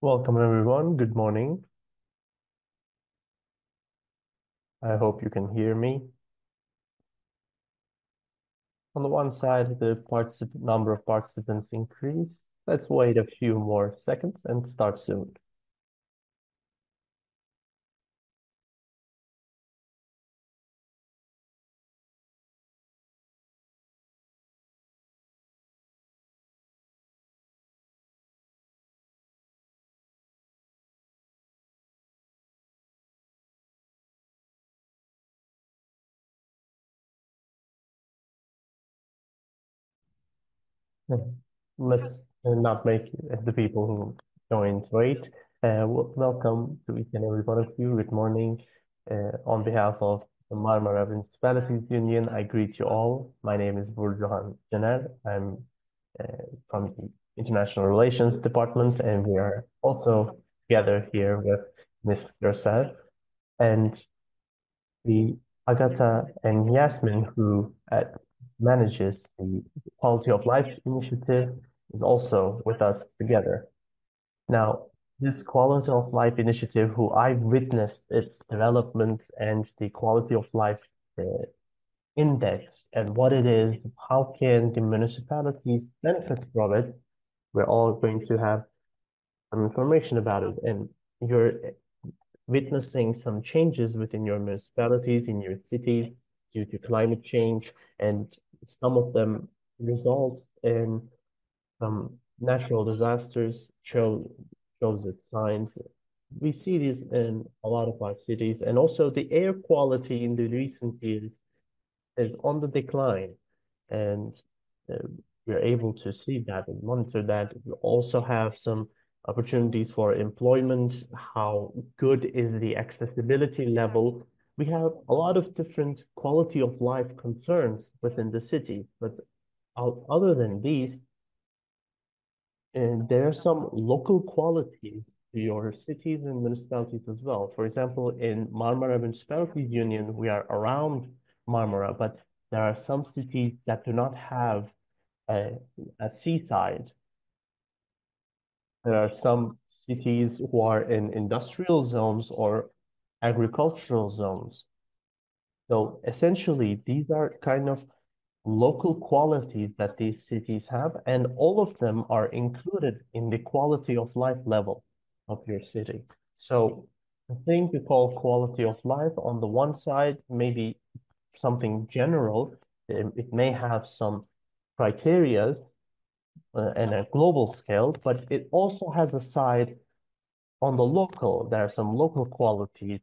Welcome everyone. Good morning. I hope you can hear me. On the one side, the number of participants increase. Let's wait a few more seconds and start soon. Yeah. Let's not make the people who joined wait. Welcome to each and every one of you. Good morning. On behalf of the Marmara Municipalities Union, I greet you all. My name is Burjuhan Caner. I'm uh, from the International Relations Department, and we are also together here with Ms. Krause and the Agata and Yasmeen, who manages the Quality of Life initiative, is also with us together. Now, this Quality of Life initiative, who I've witnessed its development and the Quality of Life uh, Index and what it is, how can the municipalities benefit from it? We're all going to have some information about it. And you're witnessing some changes within your municipalities, in your cities, due to climate change, and some of them result in some natural disasters shows its signs. We see these in a lot of our cities, and also the air quality in the recent years is on the decline, and uh, we're able to see that and monitor that. We also have some opportunities for employment. How good is the accessibility level? We have a lot of different quality of life concerns within the city, but other than these, and there are some local qualities to your cities and municipalities as well. For example, in Marmara Municipalities Union, we are around Marmara, but there are some cities that do not have a, a seaside. There are some cities who are in industrial zones or agricultural zones. So essentially, these are kind of local qualities that these cities have, and all of them are included in the quality of life level of your city. So the thing we call quality of life on the one side, maybe something general, it may have some criteria and a global scale, but it also has a side on the local. There are some local qualities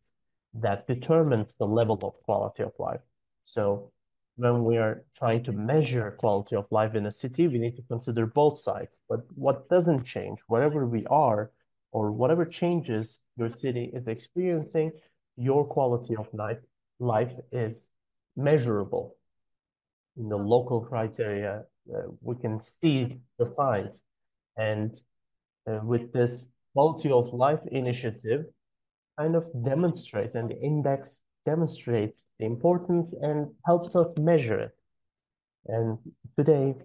that determines the level of quality of life. So when we are trying to measure quality of life in a city, we need to consider both sides. But what doesn't change, wherever we are, or whatever changes your city is experiencing, your quality of life is measurable in the local criteria. We can see the signs. And with this quality of life initiative, kind of demonstrates, and the index demonstrates the importance and helps us measure it. And today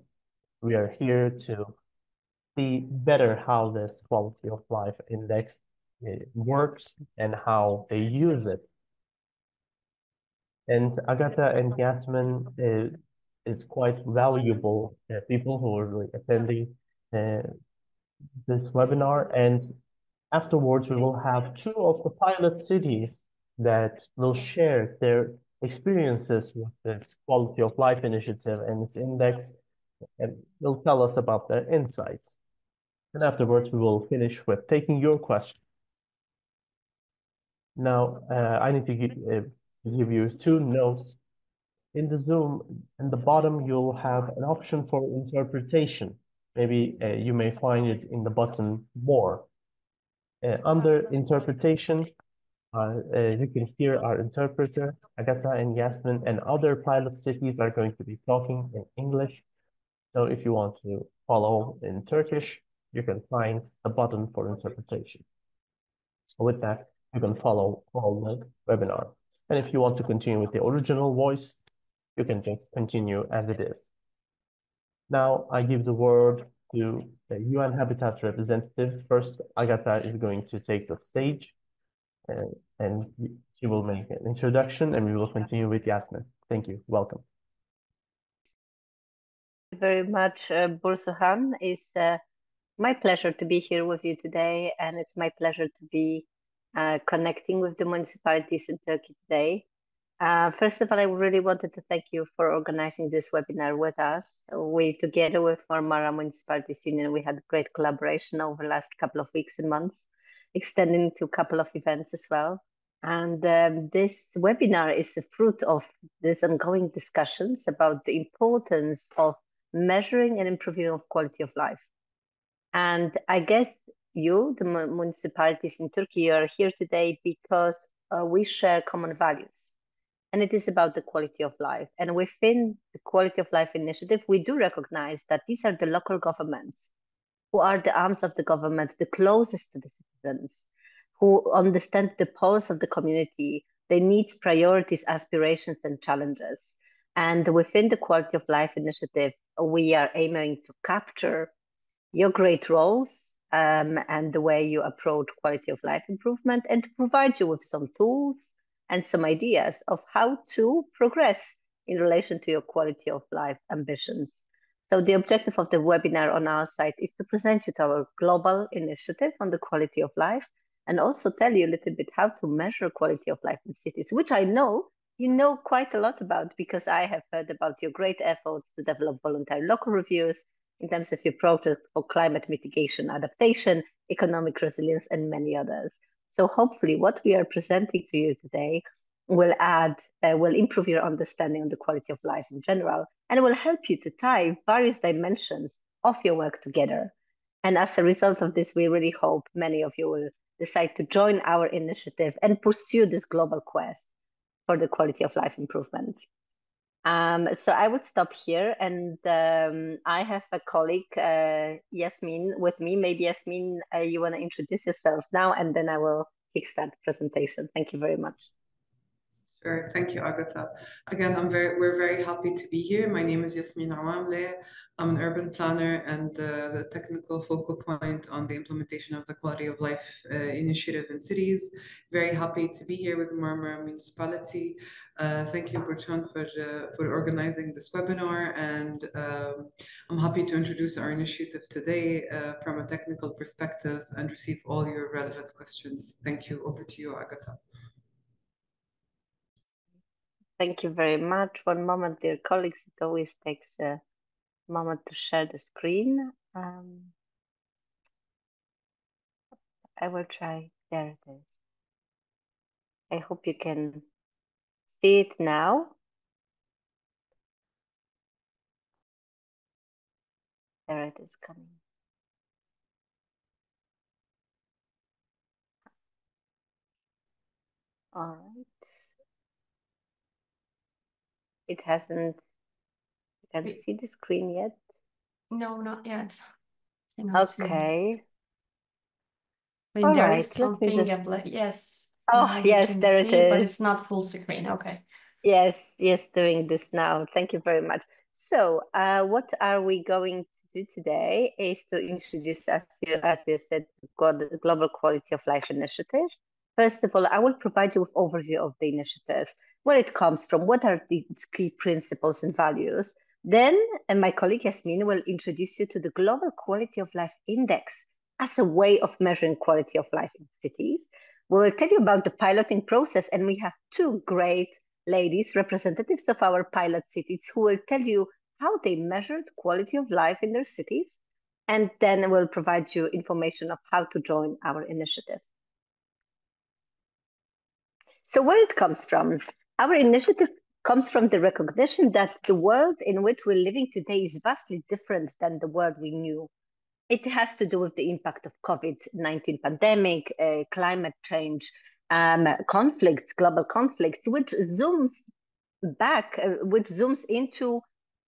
we are here to see better how this quality of life index works and how they use it. And Agata and Yasmin is quite valuable people who are really attending uh, this webinar. And afterwards, we will have two of the pilot cities that will share their experiences with this quality of life initiative and its index, and they'll tell us about their insights. And afterwards, we will finish with taking your questions. Now, I need to give you two notes. In the Zoom, in the bottom, you'll have an option for interpretation. Maybe you may find it in the button More. Under interpretation, you can hear our interpreter, Agata and Yasmin, and other pilot cities are going to be talking in English. So if you want to follow in Turkish, you can find a button for interpretation. So with that, you can follow all the webinar. And if you want to continue with the original voice, you can just continue as it is. Now I give the word to the UN Habitat representatives. First, Agata is going to take the stage, and she will make an introduction, and we will continue with Yasmeen. Thank you. Welcome. Very much, Bursuhan. It's my pleasure to be here with you today, and it's my pleasure to be connecting with the municipalities in Turkey today. First of all, I really wanted to thank you for organizing this webinar with us. We, together with Marmara Municipalities Union, we had great collaboration over the last couple of weeks and months, extending to a couple of events as well. And this webinar is the fruit of these ongoing discussions about the importance of measuring and improving of quality of life. And I guess you, the municipalities in Turkey, are here today because we share common values. And it is about the quality of life. And within the quality of life initiative, we do recognize that these are the local governments who are the arms of the government, the closest to the citizens, who understand the pulse of the community, their needs, priorities, aspirations, and challenges. And within the quality of life initiative, we are aiming to capture your great roles and the way you approach quality of life improvement, and to provide you with some tools and some ideas of how to progress in relation to your quality of life ambitions. So the objective of the webinar on our side is to present you to our global initiative on the quality of life, and also tell you a little bit how to measure quality of life in cities, which I know you know quite a lot about, because I have heard about your great efforts to develop voluntary local reviews in terms of your project for climate mitigation, adaptation, economic resilience, and many others. So hopefully what we are presenting to you today will improve your understanding of the quality of life in general, and will help you to tie various dimensions of your work together. And as a result of this, we really hope many of you will decide to join our initiative and pursue this global quest for the quality of life improvement. So I would stop here, and I have a colleague, Yasmeen, with me. Maybe Yasmeen, you want to introduce yourself now, and then I will kickstart the presentation. Thank you very much. Sure. Thank you, Agata. Again, we're very happy to be here. My name is Yasmeen Alawamleh. I'm an urban planner and the technical focal point on the implementation of the quality of life initiative in cities. Very happy to be here with the Marmara Municipality. Thank you, Burçhan, for organizing this webinar, and I'm happy to introduce our initiative today from a technical perspective and receive all your relevant questions. Thank you. Over to you, Agata. Thank you very much. One moment, dear colleagues. It always takes a moment to share the screen. I will try. There it is. I hope you can see it now. There it is coming. All right. It hasn't, you can see the screen yet? No, not yet. Okay. But there is something, yes. Oh, yes, there it is. But it's not full screen. Okay. Yes, doing this now. Thank you very much. So what are we going to do today is to introduce, as you said, the Global Quality of Life Initiative. First of all, I will provide you with overview of the initiative, where it comes from, what are the key principles and values. Then, and my colleague Yasmeen will introduce you to the Global Quality of Life Index as a way of measuring quality of life in cities. We will tell you about the piloting process, and we have two great ladies, representatives of our pilot cities, who will tell you how they measured quality of life in their cities, and then we'll provide you information of how to join our initiative. So where it comes from? Our initiative comes from the recognition that the world in which we're living today is vastly different than the world we knew. It has to do with the impact of COVID-19 pandemic, climate change, conflicts, global conflicts, which zooms into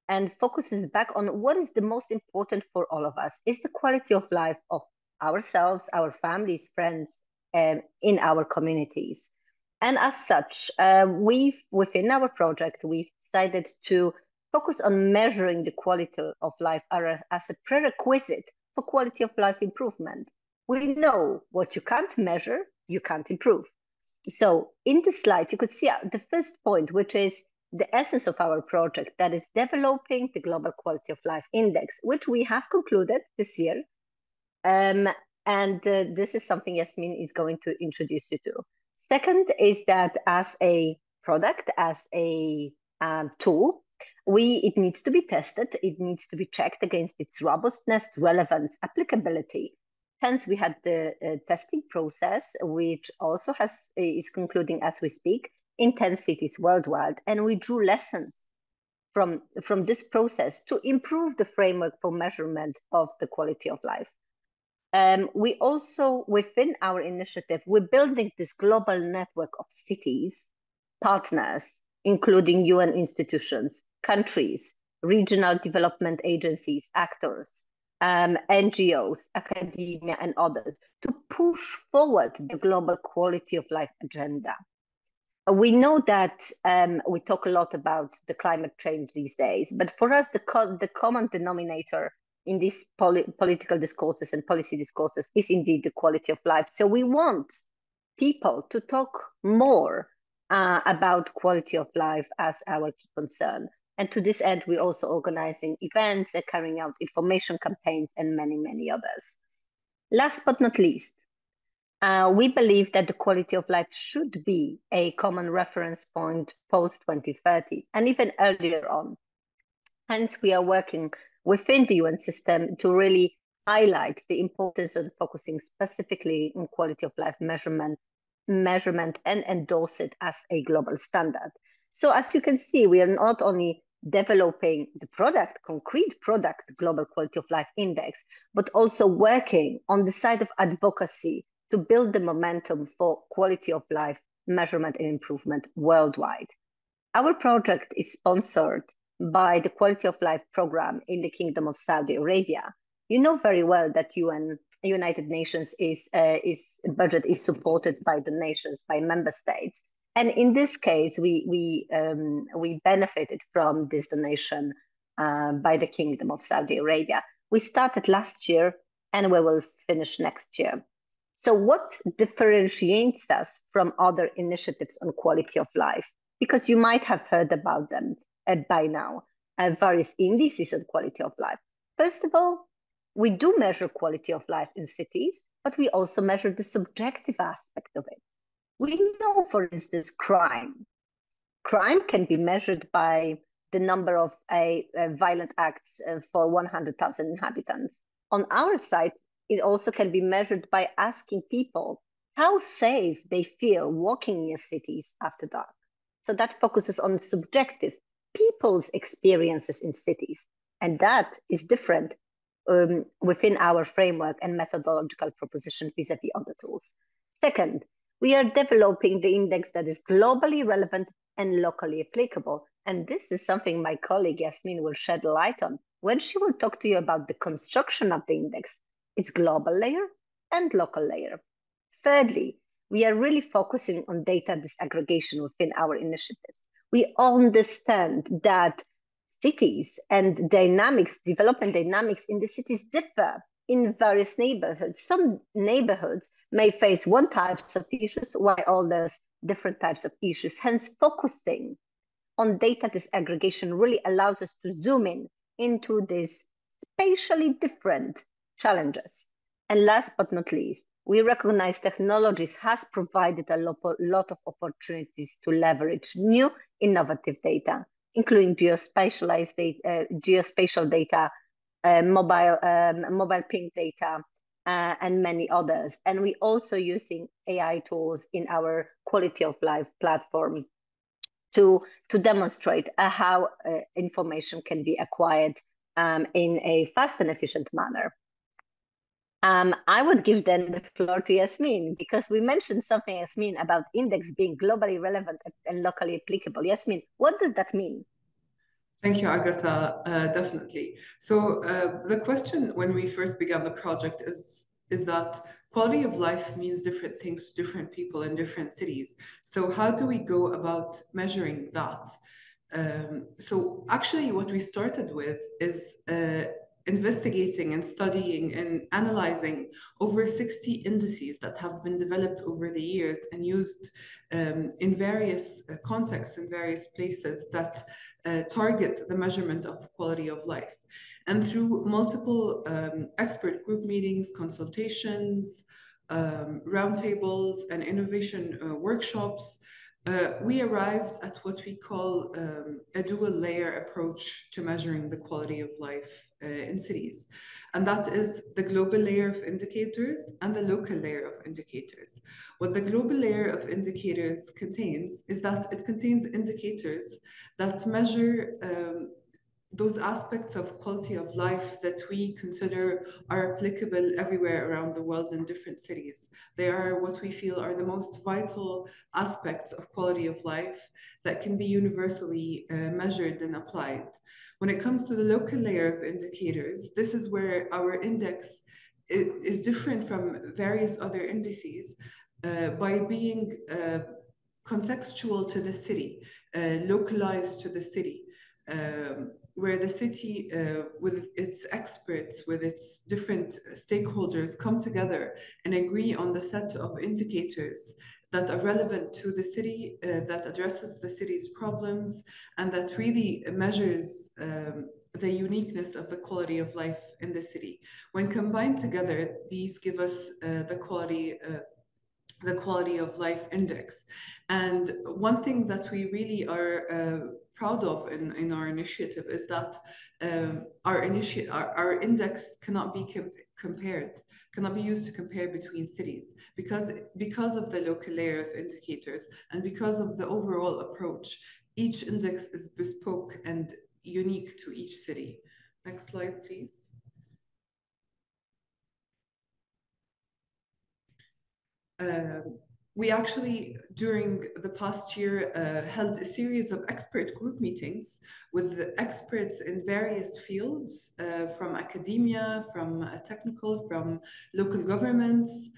and focuses back on what is the most important for all of us, is the quality of life of ourselves, our families, friends, in our communities. And as such, within our project, we've decided to focus on measuring the quality of life as a prerequisite for quality of life improvement. We know what you can't measure, you can't improve. So in the slide, you could see the first point, which is the essence of our project, that is developing the Global Quality of Life Index, which we have concluded this year. This is something Yasmeen is going to introduce you to. Second is that as a product, as a tool, it needs to be tested, it needs to be checked against its robustness, relevance, applicability. Hence, we had the testing process, which also is concluding as we speak in 10 cities worldwide, and we drew lessons from this process to improve the framework for measurement of the quality of life. We also, within our initiative, we're building this global network of cities, partners, including UN institutions, countries, regional development agencies, actors, NGOs, academia, and others to push forward the global quality of life agenda. We know that we talk a lot about the climate change these days, but for us, the common denominator in these political discourses and policy discourses is indeed the quality of life. So we want people to talk more about quality of life as our key concern. And to this end, we're also organizing events, carrying out information campaigns, and many, many others. Last but not least, we believe that the quality of life should be a common reference point post-2030 and even earlier on. Hence, we are working within the UN system to really highlight the importance of focusing specifically on quality of life measurement and endorse it as a global standard. So as you can see, we are not only developing the concrete product, Global Quality of Life Index, but also working on the side of advocacy to build the momentum for quality of life measurement and improvement worldwide. Our project is sponsored by the Quality of Life program in the Kingdom of Saudi Arabia. You know very well that United Nations budget is supported by donations by member states. And in this case, we benefited from this donation by the Kingdom of Saudi Arabia. We started last year and we will finish next year. So what differentiates us from other initiatives on quality of life? Because you might have heard about them by now, various indices on quality of life. First of all, we do measure quality of life in cities, but we also measure the subjective aspect of it. We know, for instance, crime. Crime can be measured by the number of violent acts for 100,000 inhabitants. On our side, it also can be measured by asking people how safe they feel walking near cities after dark. So that focuses on subjective people's experiences in cities. And that is different within our framework and methodological proposition vis-a-vis other tools. Second, we are developing the index that is globally relevant and locally applicable. And this is something my colleague Yasmeen will shed light on when she will talk to you about the construction of the index, its global layer and local layer. Thirdly, we are really focusing on data disaggregation within our initiatives. We understand that cities and development dynamics in the cities differ in various neighborhoods. Some neighborhoods may face one type of issues, while others different types of issues. Hence, focusing on data disaggregation really allows us to zoom in into these spatially different challenges. And last but not least, we recognize technologies has provided a lot of opportunities to leverage new innovative data, including geospatial data, mobile ping data, and many others. And we also using AI tools in our quality of life platform to demonstrate how information can be acquired in a fast and efficient manner. I would give then the floor to Yasmeen, because we mentioned something, Yasmeen, about index being globally relevant and locally applicable. Yasmeen, what does that mean? Thank you, Agata. Definitely. So the question when we first began the project is that quality of life means different things to different people in different cities. So how do we go about measuring that? So actually what we started with is investigating and studying and analyzing over 60 indices that have been developed over the years and used in various contexts, in various places that target the measurement of quality of life. And through multiple expert group meetings, consultations, roundtables, and innovation workshops, we arrived at what we call a dual layer approach to measuring the quality of life in cities. And that is the global layer of indicators and the local layer of indicators. What the global layer of indicators contains is that it contains indicators that measure those aspects of quality of life that we consider are applicable everywhere around the world in different cities. They are what we feel are the most vital aspects of quality of life that can be universally measured and applied. When it comes to the local layer of indicators, this is where our index is different from various other indices by being contextual to the city, localized to the city. Where the city, with its experts, with its different stakeholders, come together and agree on the set of indicators that are relevant to the city, that addresses the city's problems, and that really measures the uniqueness of the quality of life in the city. When combined together, these give us the quality of life index. And one thing that we really are proud of in our initiative is that our index cannot be cannot be used to compare between cities because of the local layer of indicators and because of the overall approach. Each index is bespoke and unique to each city. Next slide, please. We actually, during the past year, held a series of expert group meetings with the experts in various fields, from academia, from technical, from local governments,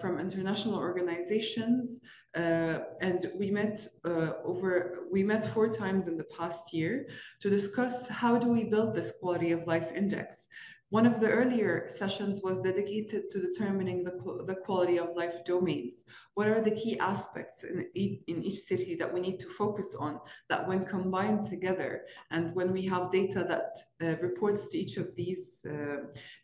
from international organizations. And we met 4 times in the past year to discuss how do we build this quality of life index. One of the earlier sessions was dedicated to determining the quality of life domains. What are the key aspects in each city that we need to focus on, that when combined together and when we have data that reports to each of these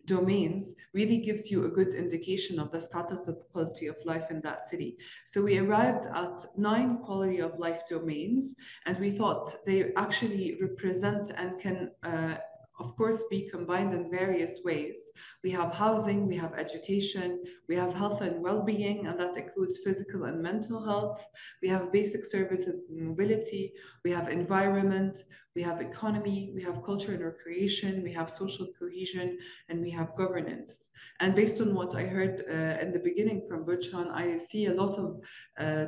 domains, really gives you a good indication of the status of quality of life in that city. So we arrived at 9 quality of life domains, and we thought they actually represent and can of course, be combined in various ways. We have housing, we have education, we have health and well-being, and that includes physical and mental health. We have basic services and mobility, we have environment, we have economy, we have culture and recreation, we have social cohesion, and we have governance. And based on what I heard in the beginning from Burçhan, I see a lot of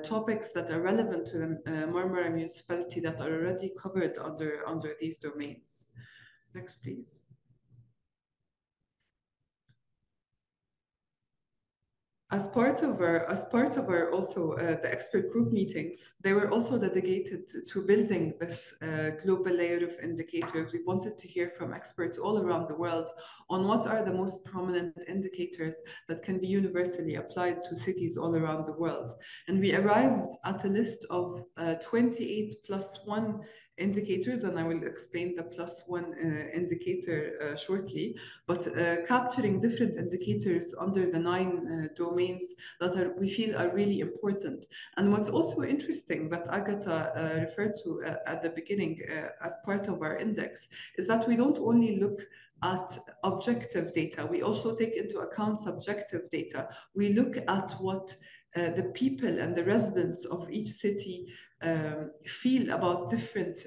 topics that are relevant to the Marmara municipality that are already covered under these domains. Next, please. As part of our also the expert group meetings, they were also dedicated to building this global layer of indicators. We wanted to hear from experts all around the world on what are the most prominent indicators that can be universally applied to cities all around the world. And we arrived at a list of 28 plus 1 indicators, and I will explain the plus 1 indicator shortly, but capturing different indicators under the 9 domains that we feel are really important. And what's also interesting that Agata referred to at the beginning as part of our index is that we don't only look at objective data, we also take into account subjective data. We look at what the people and the residents of each city feel about different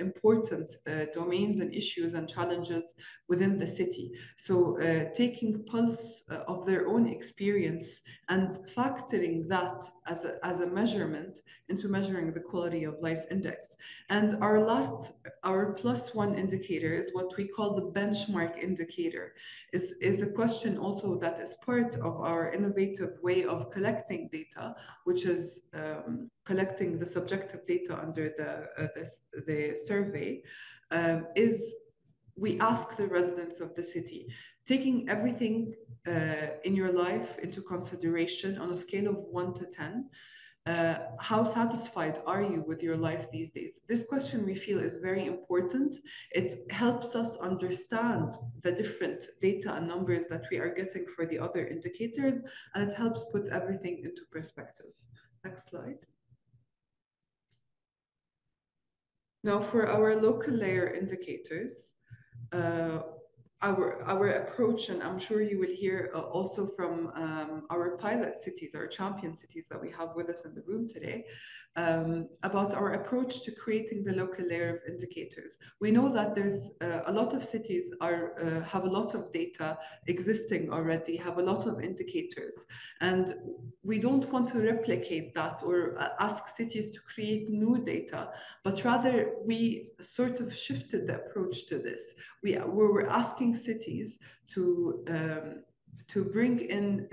important domains and issues and challenges within the city. So taking pulse of their own experience and factoring that as a measurement into measuring the quality of life index. And our plus 1 indicator is what we call the benchmark indicator, is a question also that is part of our innovative way of collecting data, which is collecting the subjective objective data under the survey is we ask the residents of the city, taking everything in your life into consideration on a scale of 1 to 10, how satisfied are you with your life these days? This question we feel is very important. It helps us understand the different data and numbers that we are getting for the other indicators, and it helps put everything into perspective. Next slide. Now for our local layer indicators, our approach, and I'm sure you will hear also from our pilot cities, our champion cities that we have with us in the room today, about our approach to creating the local layer of indicators. We know that there's a lot of cities have a lot of data existing already, have a lot of indicators, and we don't want to replicate that or ask cities to create new data, but rather we sort of shifted the approach to this. We were asking cities to bring in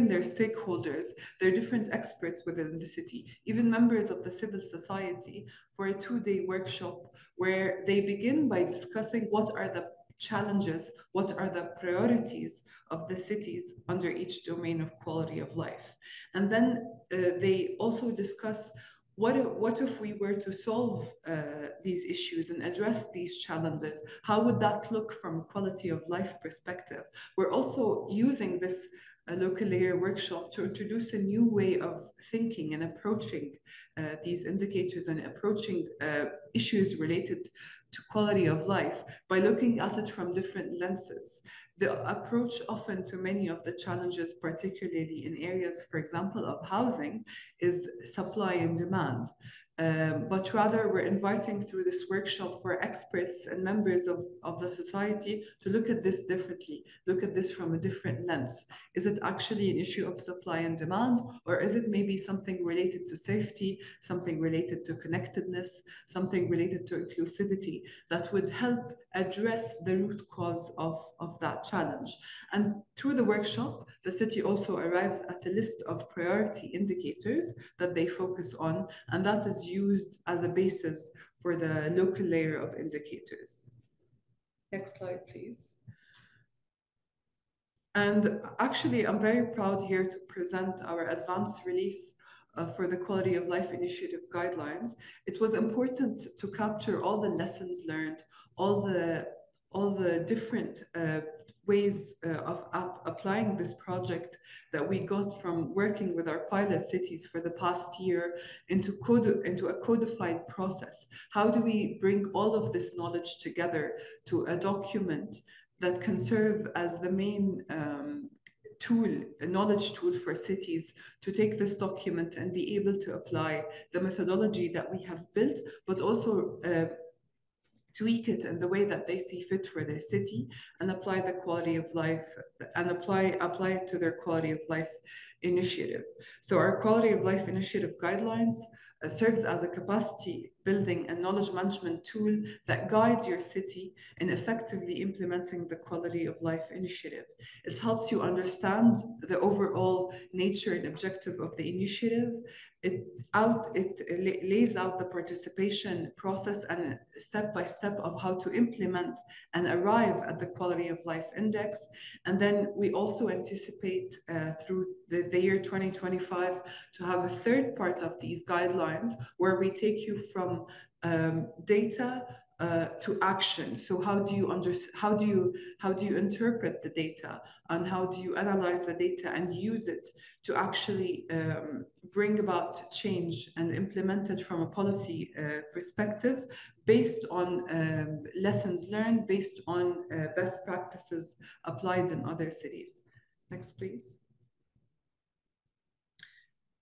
their stakeholders, their different experts within the city, even members of the civil society, for a 2-day workshop where they begin by discussing what are the challenges, what are the priorities of the cities under each domain of quality of life. And then they also discuss what if we were to solve these issues and address these challenges? How would that look from a quality of life perspective? We're also using this local layer workshop to introduce a new way of thinking and approaching these indicators and approaching issues related to quality of life by looking at it from different lenses. The approach often to many of the challenges, particularly in areas, for example, of housing, is supply and demand. But rather we're inviting through this workshop for experts and members of the society to look at this differently, look at this from a different lens. Is it actually an issue of supply and demand, or is it maybe something related to safety, something related to connectedness, something related to inclusivity that would help address the root cause of that challenge? And through the workshop, the city also arrives at a list of priority indicators that they focus on, and that is used as a basis for the local layer of indicators. Next slide, please. And actually, I'm very proud here to present our advanced release for the Quality of Life Initiative guidelines. It was important to capture all the lessons learned, all the different ways of applying this project that we got from working with our pilot cities for the past year into a codified process. How do we bring all of this knowledge together to a document that can serve as the main tool, a knowledge tool for cities to take this document and be able to apply the methodology that we have built, but also tweak it in the way that they see fit for their city and apply the quality of life and apply it to their quality of life initiative. So our quality of life initiative guidelines serves as a capacity building and knowledge management tool that guides your city in effectively implementing the quality of life initiative. It helps you understand the overall nature and objective of the initiative. It lays out the participation process and step by step of how to implement and arrive at the quality of life index. And then we also anticipate through the year 2025 to have a third part of these guidelines where we take you from data to action. So how do you interpret the data, and how do you analyze the data and use it to actually bring about change and implement it from a policy perspective based on lessons learned, based on best practices applied in other cities. Next, please.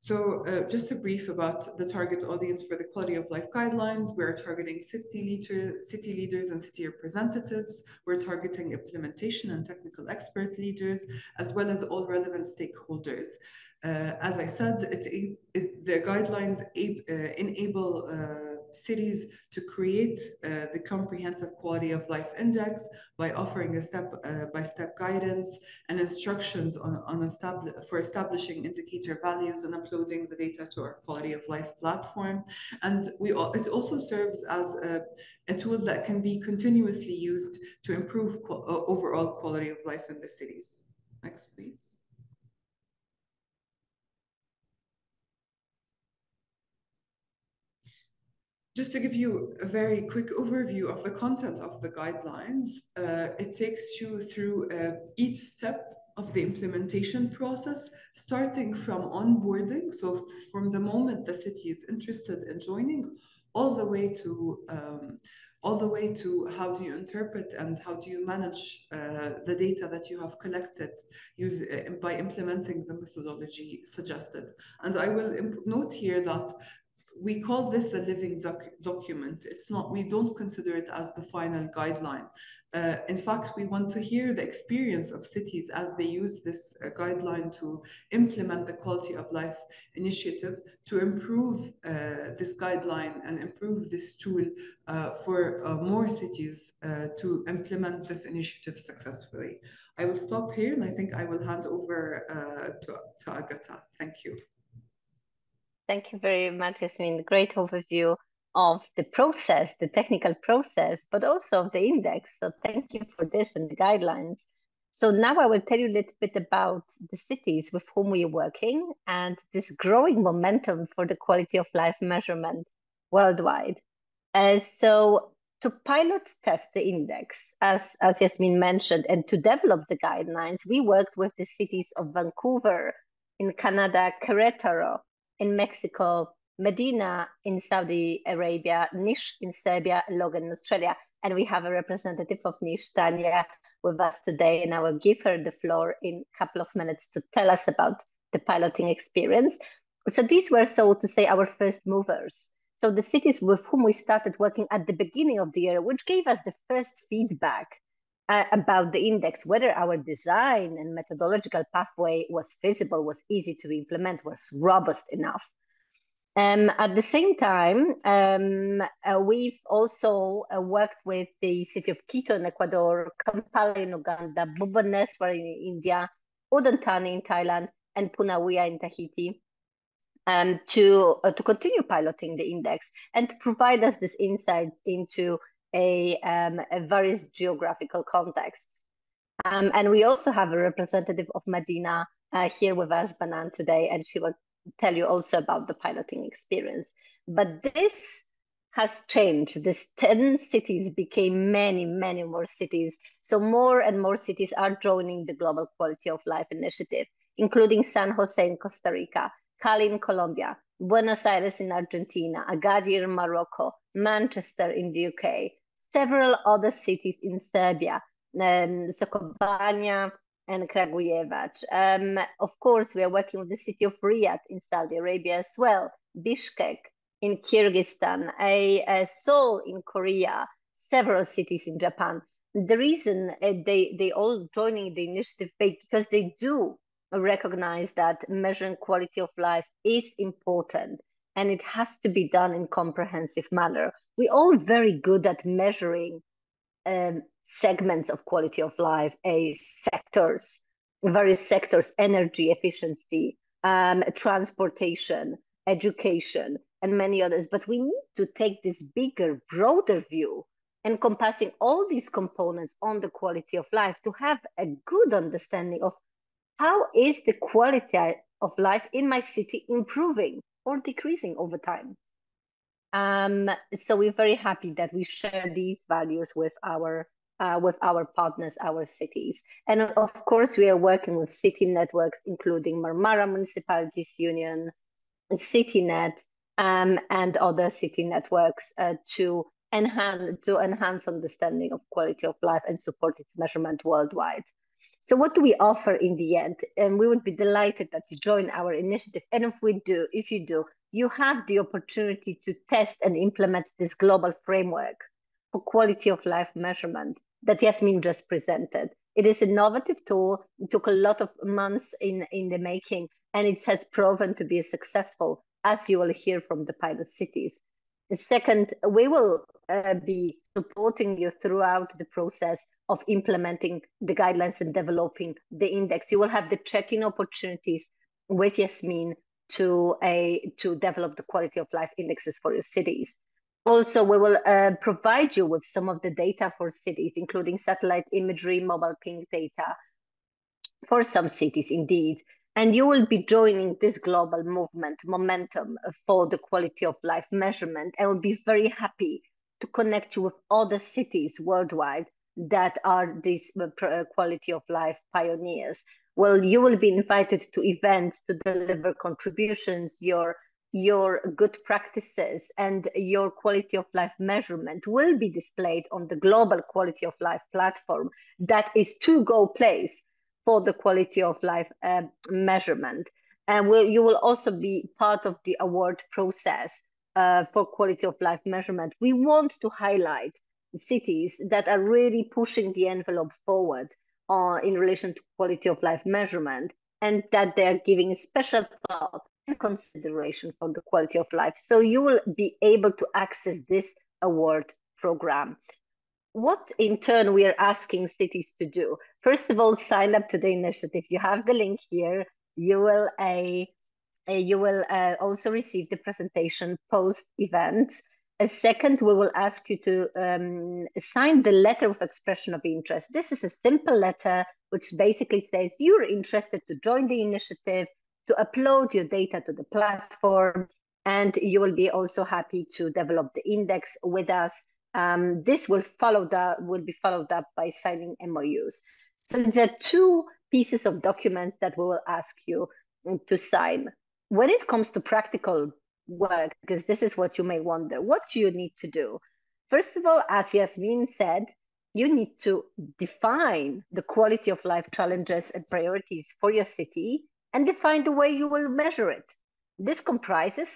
So just a brief about the target audience for the quality of life guidelines. We're targeting city leaders and city representatives. We're targeting implementation and technical expert leaders, as well as all relevant stakeholders. As I said, the guidelines enable cities to create the comprehensive quality of life index by offering a step-by-step guidance and instructions for establishing indicator values and uploading the data to our quality of life platform. And it also serves as a tool that can be continuously used to improve overall quality of life in the cities. Next, please. Just to give you a very quick overview of the content of the guidelines, it takes you through each step of the implementation process, starting from onboarding, so from the moment the city is interested in joining, all the way to how do you interpret and how do you manage the data that you have collected by implementing the methodology suggested. And I will note here that we call this a living document. It's not, we don't consider it as the final guideline. In fact, we want to hear the experience of cities as they use this guideline to implement the quality of life initiative to improve this guideline and improve this tool for more cities to implement this initiative successfully. I will stop here and I think I will hand over to Agata. Thank you. Thank you very much, Yasmeen. Great overview of the process, the technical process, but also of the index. So thank you for this and the guidelines. So now I will tell you a little bit about the cities with whom we are working and this growing momentum for the quality of life measurement worldwide. So to pilot test the index, as Yasmeen mentioned, and to develop the guidelines, we worked with the cities of Vancouver, in Canada, Querétaro, in Mexico, Madinah in Saudi Arabia, Niš in Serbia, Logan in Australia. And we have a representative of Niš, Tanya, with us today, and I will give her the floor in a couple of minutes to tell us about the piloting experience. So these were, so to say, our first movers. So the cities with whom we started working at the beginning of the year, which gave us the first feedback about the index, whether our design and methodological pathway was feasible, was easy to implement, was robust enough. At the same time, we've also worked with the city of Quito in Ecuador, Kampala in Uganda, Bhubaneswar in India, Udantani in Thailand, and Punawia in Tahiti, to continue piloting the index and to provide us this insight into a various geographical contexts. And we also have a representative of Madinah here with us, Banan, today, and she will tell you also about the piloting experience. But this has changed. These 10 cities became many, many more cities. So more and more cities are joining the Global Quality of Life Initiative, including San Jose in Costa Rica, Cali in Colombia, Buenos Aires in Argentina, Agadir in Morocco, Manchester in the UK, several other cities in Serbia, Sokobanja and Kragujevac. Of course, we are working with the city of Riyadh in Saudi Arabia as well, Bishkek in Kyrgyzstan, Seoul in Korea, several cities in Japan. The reason they all joining the initiative because they do recognize that measuring quality of life is important and it has to be done in comprehensive manner. We're all very good at measuring segments of quality of life, sectors, various sectors, energy efficiency, transportation, education, and many others. But we need to take this bigger, broader view encompassing all these components on the quality of life to have a good understanding of how is the quality of life in my city improving or decreasing over time. So we're very happy that we share these values with our partners, our cities. And of course, we are working with city networks, including Marmara Municipalities Union, CityNet, and other city networks to enhance understanding of quality of life and support its measurement worldwide. So what do we offer in the end? And we would be delighted that you join our initiative. And if you do, you have the opportunity to test and implement this global framework for quality of life measurement that Yasmeen just presented. It is an innovative tool. It took a lot of months in the making, and it has proven to be successful, as you will hear from the pilot cities. Second, we will be supporting you throughout the process of implementing the guidelines and developing the index. You will have the check-in opportunities with Yasmeen to develop the quality of life indexes for your cities. Also, we will provide you with some of the data for cities, including satellite imagery, mobile ping data for some cities indeed. And you will be joining this global momentum for the quality of life measurement. I will be very happy to connect you with other cities worldwide that are these quality of life pioneers. Well, you will be invited to events to deliver contributions, your good practices and your quality of life measurement will be displayed on the global quality of life platform that is to-go place for the quality of life measurement. And you will also be part of the award process for quality of life measurement. We want to highlight cities that are really pushing the envelope forward in relation to quality of life measurement, and that they're giving special thought and consideration for the quality of life. So you will be able to access this award program. What in turn we are asking cities to do? First of all, sign up to the initiative. You have the link here. You will also receive the presentation post-event. Second, we will ask you to sign the letter of expression of interest. This is a simple letter which basically says you're interested to join the initiative, to upload your data to the platform, and you will be also happy to develop the index with us. This will be followed up by signing MOUs. So there are two pieces of documents that we will ask you to sign. When it comes to practical work, because this is what you may wonder, what do you need to do? First of all, as Yasmeen said, you need to define the quality of life challenges and priorities for your city and define the way you will measure it. This comprises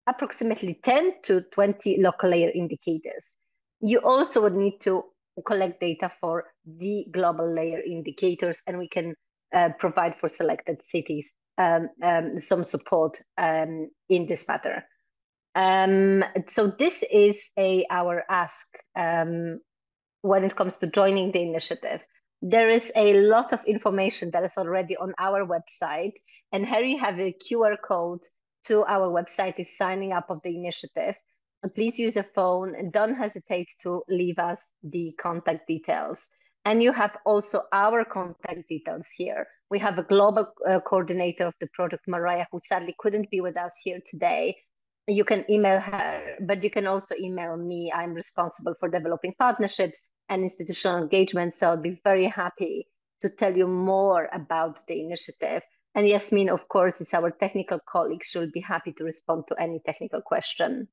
approximately 10 to 20 local layer indicators. You also would need to collect data for the global layer indicators, and we can provide for selected cities some support in this matter. So this is our ask when it comes to joining the initiative. There is a lot of information that is already on our website, and here you have a QR code to our website is signing up of the initiative. Please use a phone and don't hesitate to leave us the contact details. And you have also our contact details here. We have a global coordinator of the project, Mariah, who sadly couldn't be with us here today. You can email her, but you can also email me. I'm responsible for developing partnerships and institutional engagement. So I'll be very happy to tell you more about the initiative. And Yasmeen, of course, is our technical colleague. She'll be happy to respond to any technical question.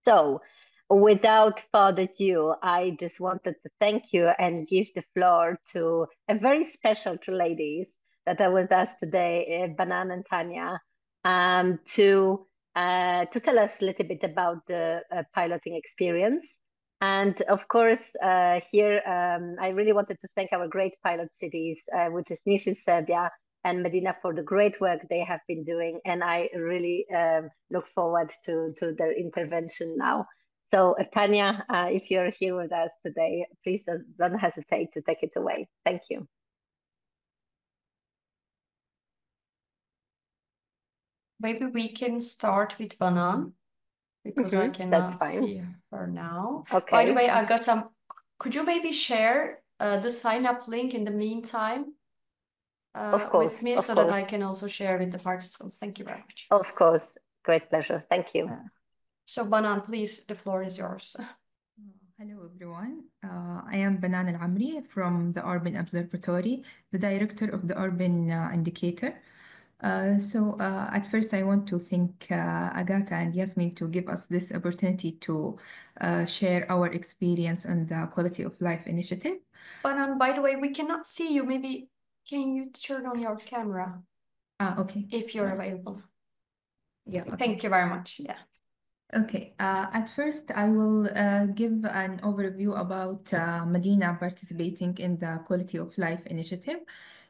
So without further ado, I just wanted to thank you and give the floor to a very special two ladies that are with us today, Banan and Tanya, to tell us a little bit about the piloting experience. And of course, here, I really wanted to thank our great pilot cities, which is Niš in Serbia and Madinah, for the great work they have been doing. And I really look forward to their intervention now. So Tanya, if you're here with us today, please don't hesitate to take it away. Thank you. Maybe we can start with Banan because I cannot see her now. Okay. By the way, Agata, could you maybe share the sign-up link in the meantime with me so that I can also share with the participants? Thank you very much. Of course. Great pleasure. Thank you. So Banan, please, the floor is yours. Hello, everyone. I am Banan Al-Amri from the Urban Observatory, the director of the Urban Indicator. At first, I want to thank Agata and Yasmeen to give us this opportunity to share our experience on the Quality of Life initiative. Banan, by the way, we cannot see you. Maybe can you turn on your camera? Okay. If you're available. Yeah. Okay. Thank you very much. Yeah. Okay. At first, I will give an overview about Madinah participating in the Quality of Life initiative.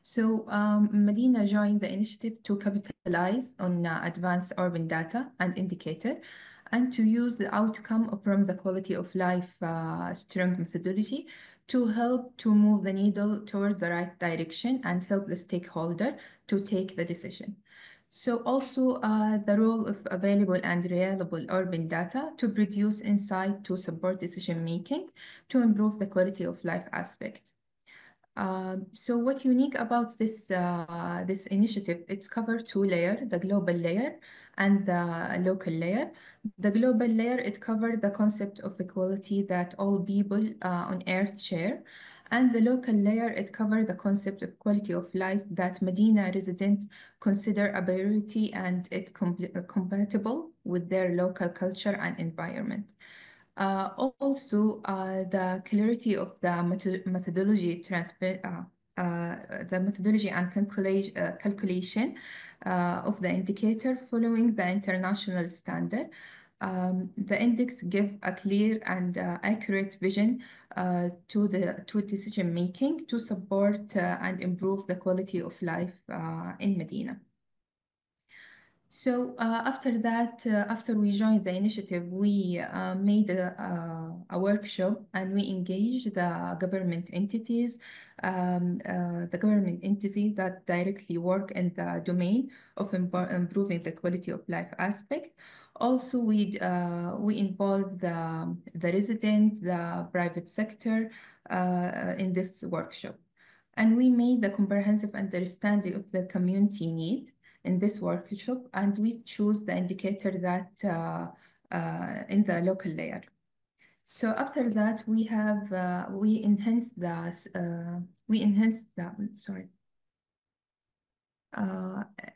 So Madinah joined the initiative to capitalize on advanced urban data and indicator and to use the outcome from the quality of life strong methodology to help to move the needle toward the right direction and help the stakeholder to take the decision. So also the role of available and reliable urban data to produce insight to support decision making to improve the quality of life aspect. So what's unique about this this initiative, it's covered two layers, the global layer and the local layer. The global layer, it covers the concept of equality that all people on earth share. And the local layer, it covers the concept of quality of life that Medina residents consider a priority and it compatible with their local culture and environment. Also, the clarity of the methodology the methodology and calculation of the indicator following the international standard. The index give a clear and accurate vision to decision making to support and improve the quality of life in Medina. So after that, after we joined the initiative, we made a workshop and we engaged the government entities, that directly work in the domain of improving the quality of life aspect. Also, we involved the resident, the private sector in this workshop. And we made the comprehensive understanding of the community need in this workshop, and we choose the indicator that in the local layer. So after that, we have we enhanced the sorry.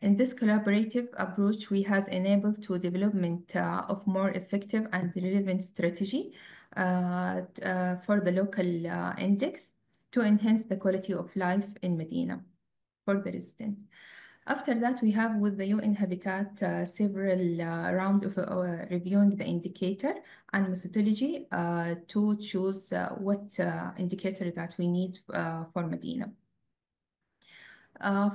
In this collaborative approach, we has enabled to development of more effective and relevant strategy for the local index to enhance the quality of life in Medina for the resident. After that, we have with the UN Habitat several rounds of reviewing the indicator and methodology to choose what indicator that we need for Medina.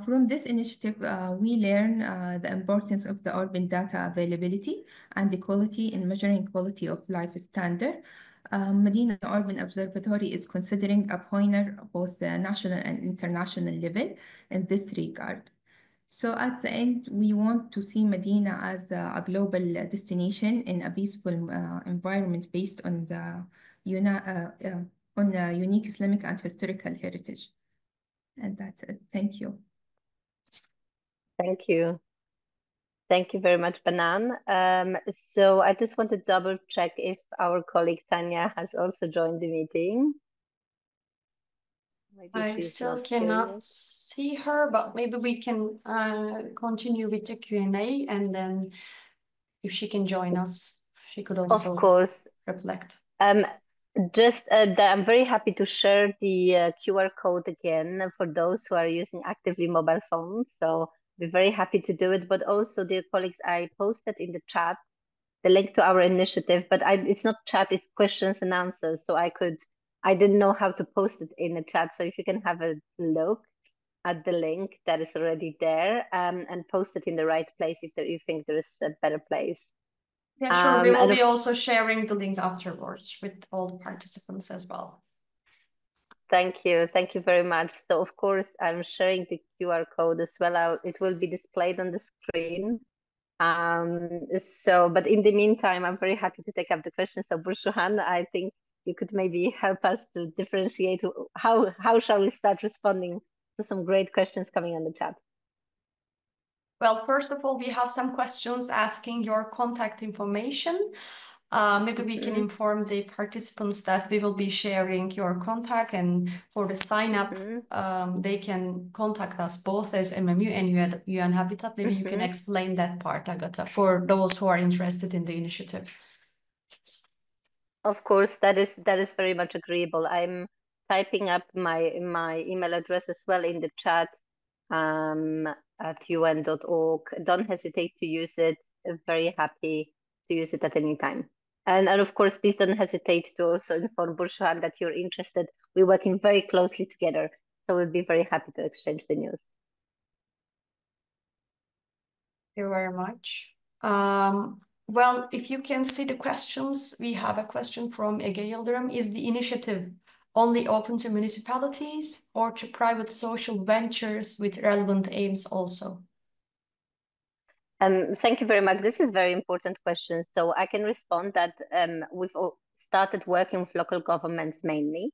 From this initiative, we learn the importance of the urban data availability and equality in measuring quality of life standard. Medina Urban Observatory is considering a pioneer both the national and international level in this regard. So at the end, we want to see Medina as a global destination in a peaceful environment based on the unique Islamic and historical heritage. And that's it. Thank you. Thank you. Thank you very much, Banan. So I just want to double check if our colleague Tanya has also joined the meeting. Maybe I still cannot see her, but maybe we can continue with the Q&A, and then if she can join us, she could also, of course, reflect. I'm very happy to share the QR code again for those who are using actively mobile phones. So we're very happy to do it. But also, dear colleagues, I posted in the chat the link to our initiative, but it's not chat, it's questions and answers. So I didn't know how to post it in the chat. So if you can have a look at the link that is already there and post it in the right place if you think there is a better place. Yeah, sure. We will be also sharing the link afterwards with all the participants as well. Thank you. Thank you very much. So of course, I'm sharing the QR code as well. It will be displayed on the screen. But in the meantime, I'm very happy to take up the questions. So Bursuhan, I think you could maybe help us to differentiate how shall we start responding to some great questions coming on the chat. Well, first of all, we have some questions asking your contact information. Maybe we can inform the participants that we will be sharing your contact, and for the sign up, they can contact us both as MMU and UN Habitat. Maybe you can explain that part, Agata, for those who are interested in the initiative. Of course, that is very much agreeable. I'm typing up my email address as well in the chat at un.org. Don't hesitate to use it. Very happy to use it at any time. And of course, please don't hesitate to also inform Bursuhan that you're interested. We're working very closely together, so we'll be very happy to exchange the news. Thank you very much. Well, if you can see the questions, we have a question from Ege Yildirim. Is the initiative only open to municipalities or to private social ventures with relevant aims also? Thank you very much. This is a very important question. So I can respond that we've started working with local governments mainly.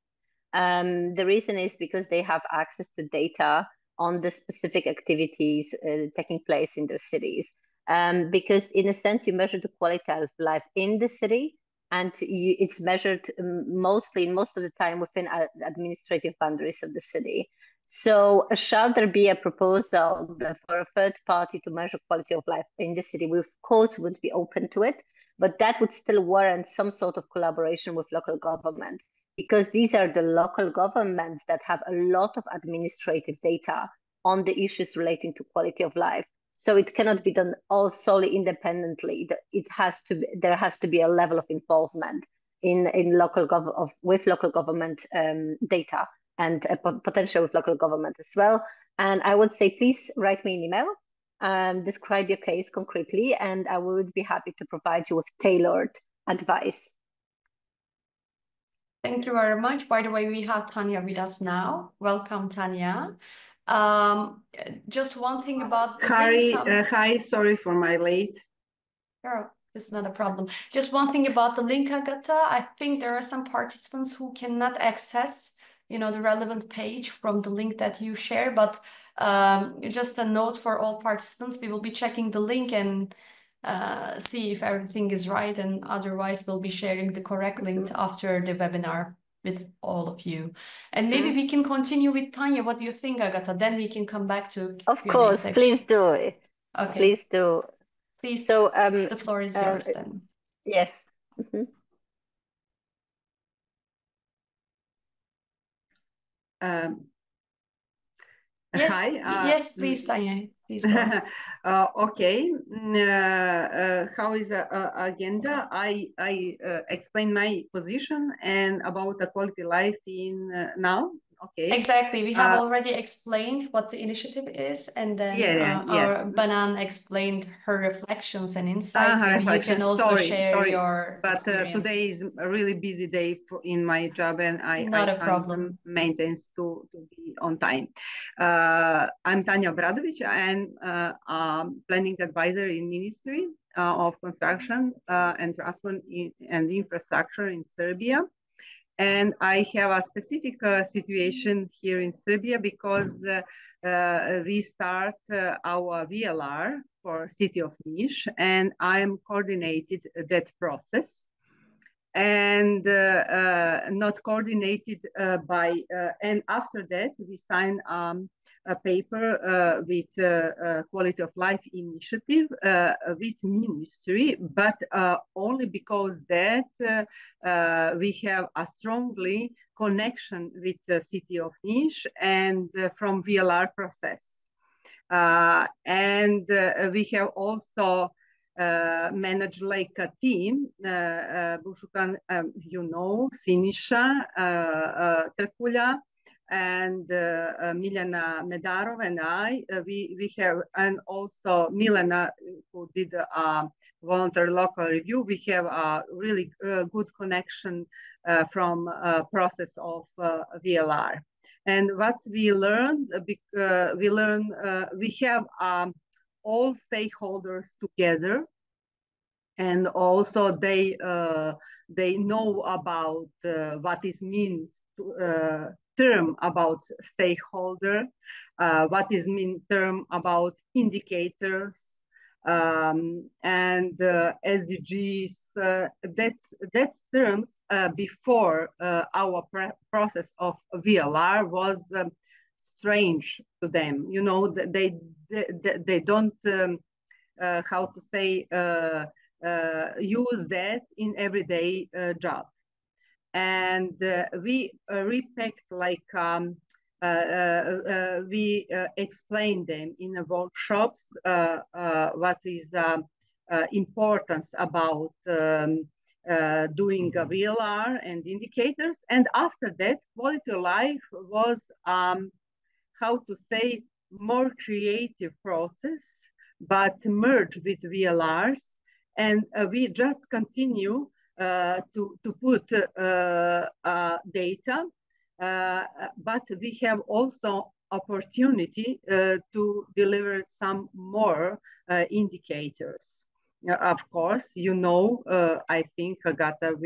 The reason is because they have access to data on the specific activities taking place in their cities. Because in a sense, you measure the quality of life in the city, and it's measured mostly, most of the time, within administrative boundaries of the city. So shall there be a proposal for a third party to measure quality of life in the city? We, of course, would be open to it, but that would still warrant some sort of collaboration with local governments, because these are the local governments that have a lot of administrative data on the issues relating to quality of life. So it cannot be done all solely independently. There has to be a level of involvement in local with local government data, and potential with local government as well. And I would say, please write me an email, describe your case concretely, and I would be happy to provide you with tailored advice. Thank you very much. By the way, we have Tanya with us now. Welcome, Tanya. Just one thing about the Hi, sorry for my late. Oh, it's not a problem. Just one thing about the link, Agata. I think there are some participants who cannot access, the relevant page from the link that you share. But just a note for all participants, we will be checking the link and see if everything is right, and otherwise we'll be sharing the correct link after the webinar with all of you. And maybe we can continue with Tanya. What do you think, Agata? Then we can come back to Of Q&A course, section. please do it. Okay. Please do. Please, so the floor is yours then. Yes. Yes, Hi. yes, please, Tanya. Please go ahead. Okay. How is the agenda? I explain my position and about the quality life in now. Okay. Exactly. We have already explained what the initiative is, and then our Banan explained her reflections and insights. Maybe you can also share your experiences. Today is a really busy day in my job, and I can't maintain to be on time. I'm Tanya Bradovic, and planning advisor in Ministry of Construction and Transport and Infrastructure in Serbia. And I have a specific situation here in Serbia because we start our VLR for City of Niš, and I am coordinated that process. And not coordinated by, and after that we sign a paper with quality of life initiative with ministry, but only because that we have a strongly connection with the city of Niš and from VLR process. And we have also managed like a team, Bušukan, Siniša, Trkulja, and Miljana Medarov and I, we have, and also Milena, who did a voluntary local review. We have a really good connection from process of VLR. And what we learned, we have all stakeholders together, and also they know about what is means to, term about stakeholder, what is mean term about indicators, and SDGs. That's terms before our process of VLR was strange to them. They don't how to say use that in everyday job. And we repacked like we explained them in the workshops what is importance about doing a VLR and indicators. And after that, quality of life was how to say more creative process, but merged with VLRs and we just continue to put data, but we have also opportunity to deliver some more indicators. Of course, you know, I think Agata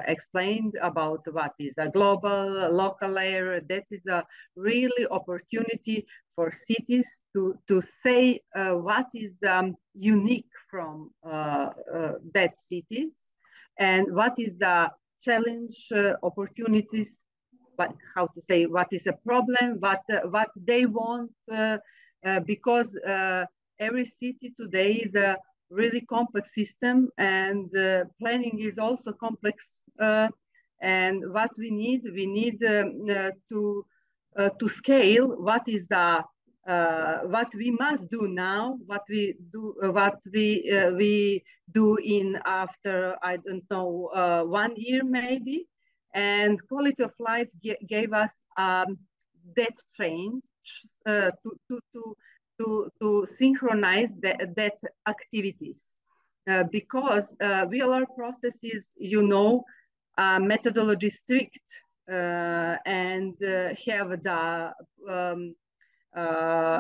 explained about what is a global, local layer. That is a really opportunity for cities to say what is unique from that cities, and what is the challenge, opportunities, like how to say, what is a problem, what they want, because every city today is a really complex system, and planning is also complex. And what we need to scale what is what we must do now, what we do in after, I don't know, 1 year maybe. And quality of life gave us that change to synchronize that activities, because VLR process is, you know, methodology strict, and have the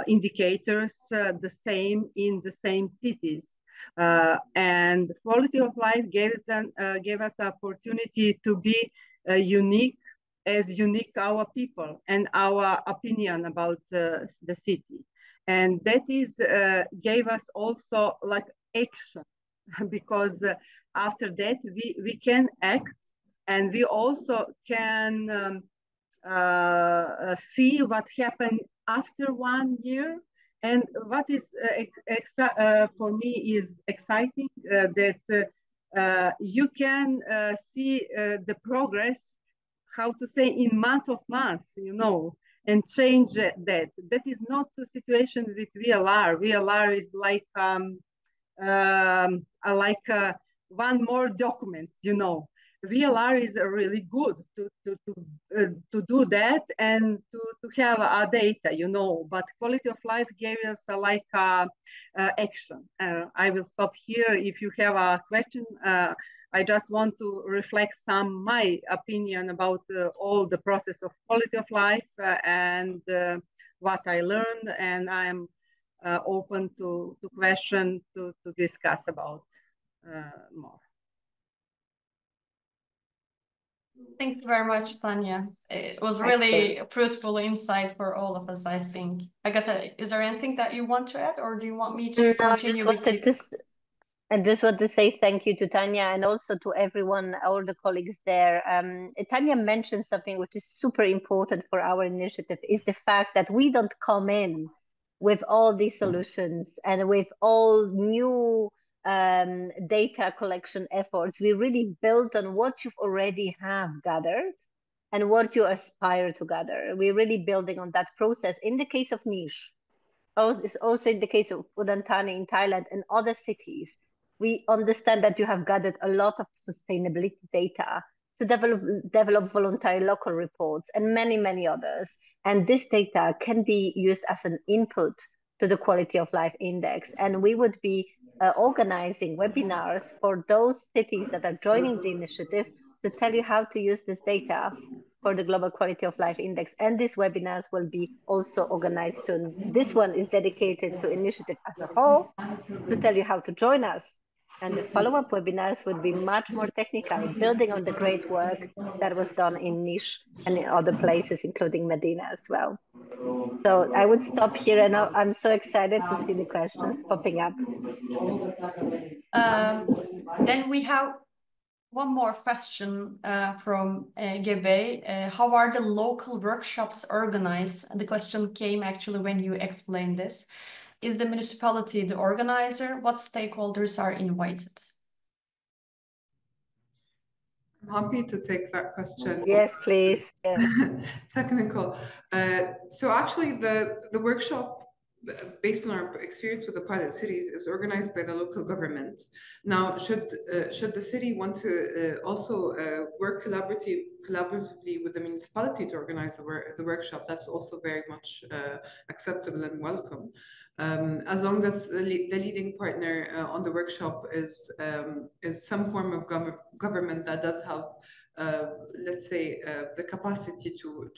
indicators the same in the same cities. And quality of life gave us opportunity to be unique our people and our opinion about the city. And that is gave us also like action, because after that we can act, and we also can see what happened after 1 year. And what is for me is exciting, that you can see the progress, how to say, in month of month, you know, and change that. That is not the situation with VLR. VLR is like one more document, you know. VLR is really good to do that and to have data, you know, but quality of life gave us action. I will stop here. If you have a question, I just want to reflect my opinion about all the process of quality of life and what I learned, and I'm open to question, to discuss about more. Thank you very much, Tanya. It was really a fruitful insight for all of us, I think. Agata, is there anything that you want to add, or do you want me to continue with I just want to say thank you to Tanya, and also to everyone, all the colleagues there. Tanya mentioned something which is super important for our initiative, is the fact that we don't come in with all these solutions and with all new data collection efforts. We really build on what you already have gathered and what you aspire to gather. We're really building on that process. In the case of Niche, also in the case of Udantani in Thailand and other cities, we understand that you have gathered a lot of sustainability data to develop voluntary local reports and many, many others. And this data can be used as an input to the Quality of Life Index. And we would be organizing webinars for those cities that are joining the initiative to tell you how to use this data for the Global Quality of Life Index. And these webinars will be also organized soon. This one is dedicated to initiative as a whole, to tell you how to join us. And the follow-up webinars would be much more technical, building on the great work that was done in Niche and in other places, including Madinah as well. So I would stop here, and I'm so excited to see the questions popping up. Then we have one more question from Gebe. How are the local workshops organized? The question came actually when you explained this. Is the municipality the organizer? What stakeholders are invited? I'm happy to take that question. Yes, please. Yes. Technical. So actually the workshop based on our experience with the pilot cities, it was organized by the local government. Now, should the city want to also work collaboratively with the municipality to organize the workshop, that's also very much acceptable and welcome. As long as the leading partner on the workshop is some form of government that does have, let's say, the capacity to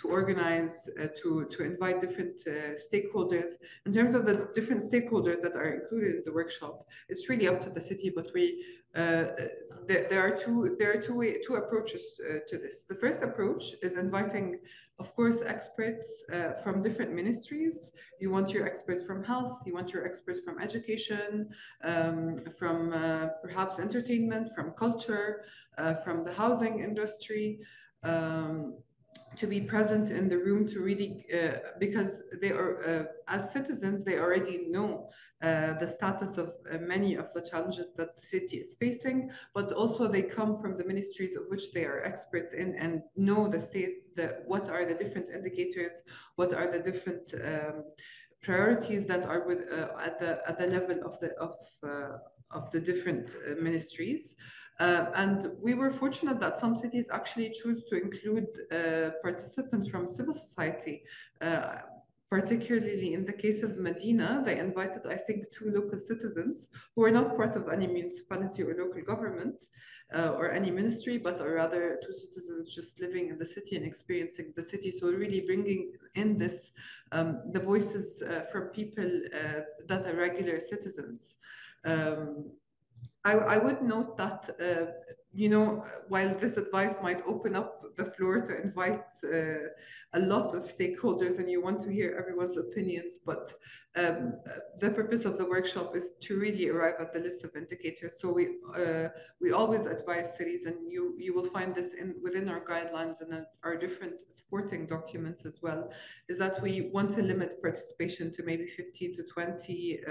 organize, to invite different stakeholders. In terms of the different stakeholders that are included in the workshop, it's really up to the city. But there are two approaches to this. The first approach is inviting, of course, experts from different ministries. You want your experts from health, you want your experts from education, from perhaps entertainment, from culture, from the housing industry, to be present in the room to really, because they are, as citizens, they already know the status of many of the challenges that the city is facing, but also they come from the ministries of which they are experts in and know the state, what are the different indicators, what are the different priorities that are with at the level of the different ministries. And we were fortunate that some cities actually choose to include participants from civil society. Particularly in the case of Madinah, they invited, I think, 2 local citizens who are not part of any municipality or local government or any ministry, but are rather 2 citizens just living in the city and experiencing the city. So really bringing in this, the voices from people that are regular citizens. I would note that, you know, while this advice might open up the floor to invite a lot of stakeholders and you want to hear everyone's opinions, but the purpose of the workshop is to really arrive at the list of indicators. So we always advise cities, and you will find this within our guidelines and our different supporting documents as well, is that we want to limit participation to maybe 15 to 20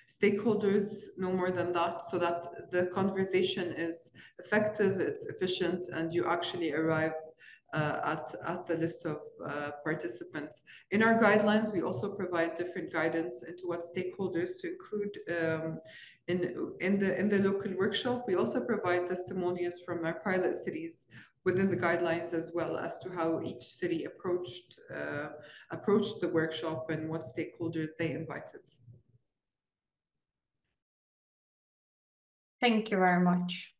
stakeholders, no more than that, so that the conversation is effective, it's efficient, and you actually arrive at the list of participants. In our guidelines, we also provide different guidance into what stakeholders to include in the local workshop. We also provide testimonials from our pilot cities within the guidelines, as well as to how each city approached the workshop and what stakeholders they invited. Thank you very much.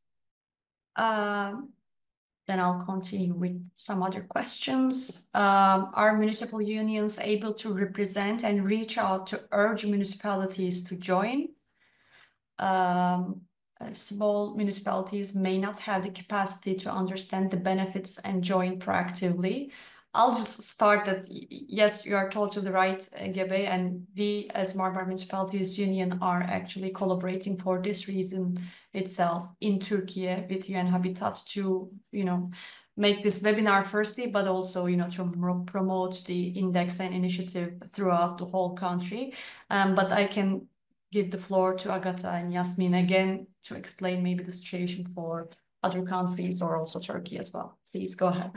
Then I'll continue with some other questions. Are municipal unions able to represent and reach out to urge municipalities to join? Small municipalities may not have the capacity to understand the benefits and join proactively. I'll just start that, yes, you are totally right, Gebe, and we as Marmara Municipalities Union are actually collaborating for this reason itself in Turkey with UN Habitat to, you know, make this webinar firstly, but also, you know, to promote the index and initiative throughout the whole country. But I can give the floor to Agata and Yasmeen again to explain maybe the situation for other countries or also Turkey as well. Please go ahead.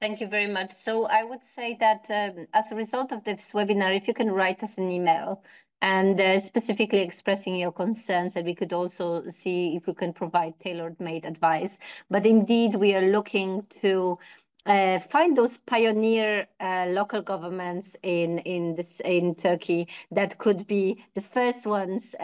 Thank you very much. So I would say that as a result of this webinar, if you can write us an email and specifically expressing your concerns, and we could also see if we can provide tailor-made advice. But indeed, we are looking to find those pioneer local governments in Turkey that could be the first ones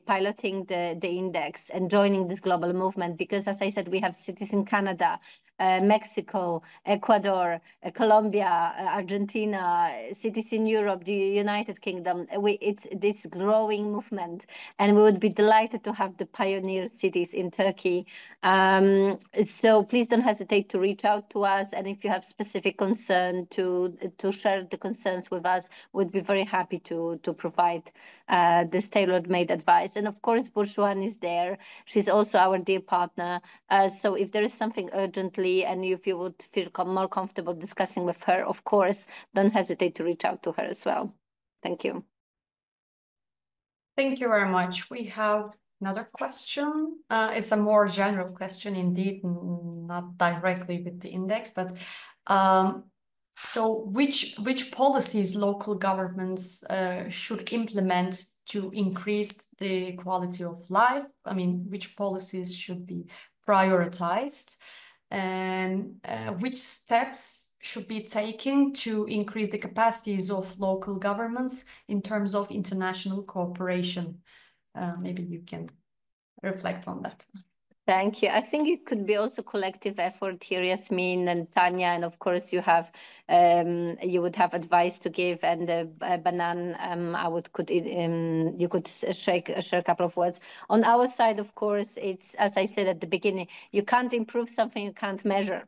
piloting the index and joining this global movement. Because, as I said, we have cities in Canada, Mexico, Ecuador, Colombia, Argentina, cities in Europe, the United Kingdom. It's this growing movement, and we would be delighted to have the pioneer cities in Turkey. So please don't hesitate to reach out to us, and if you have specific concern to share the concerns with us, we'd be very happy to provide this tailor-made advice. And of course, Burjuan is there. She's also our dear partner. So if there is something urgently, and if you would feel more comfortable discussing with her, of course, don't hesitate to reach out to her as well. Thank you. Thank you very much. We have another question. It's a more general question indeed, not directly with the index, but So which policies local governments should implement to increase the quality of life? I mean, which policies should be prioritized, and which steps should be taken to increase the capacities of local governments in terms of international cooperation? Maybe you can reflect on that. Thank you. I think it could be also collective effort here, Yasmeen and Tanya, and of course you have you would have advice to give, and Banan, you could share a couple of words. On our side, of course, it's, as I said at the beginning, you can't improve something you can't measure.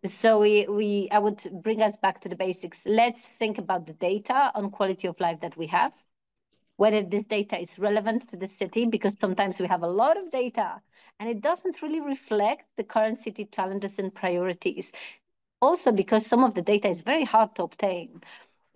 So I would bring us back to the basics. Let's think about the data on quality of life that we have, whether this data is relevant to the city, because sometimes we have a lot of data and it doesn't really reflect the current city challenges and priorities. Also because some of the data is very hard to obtain.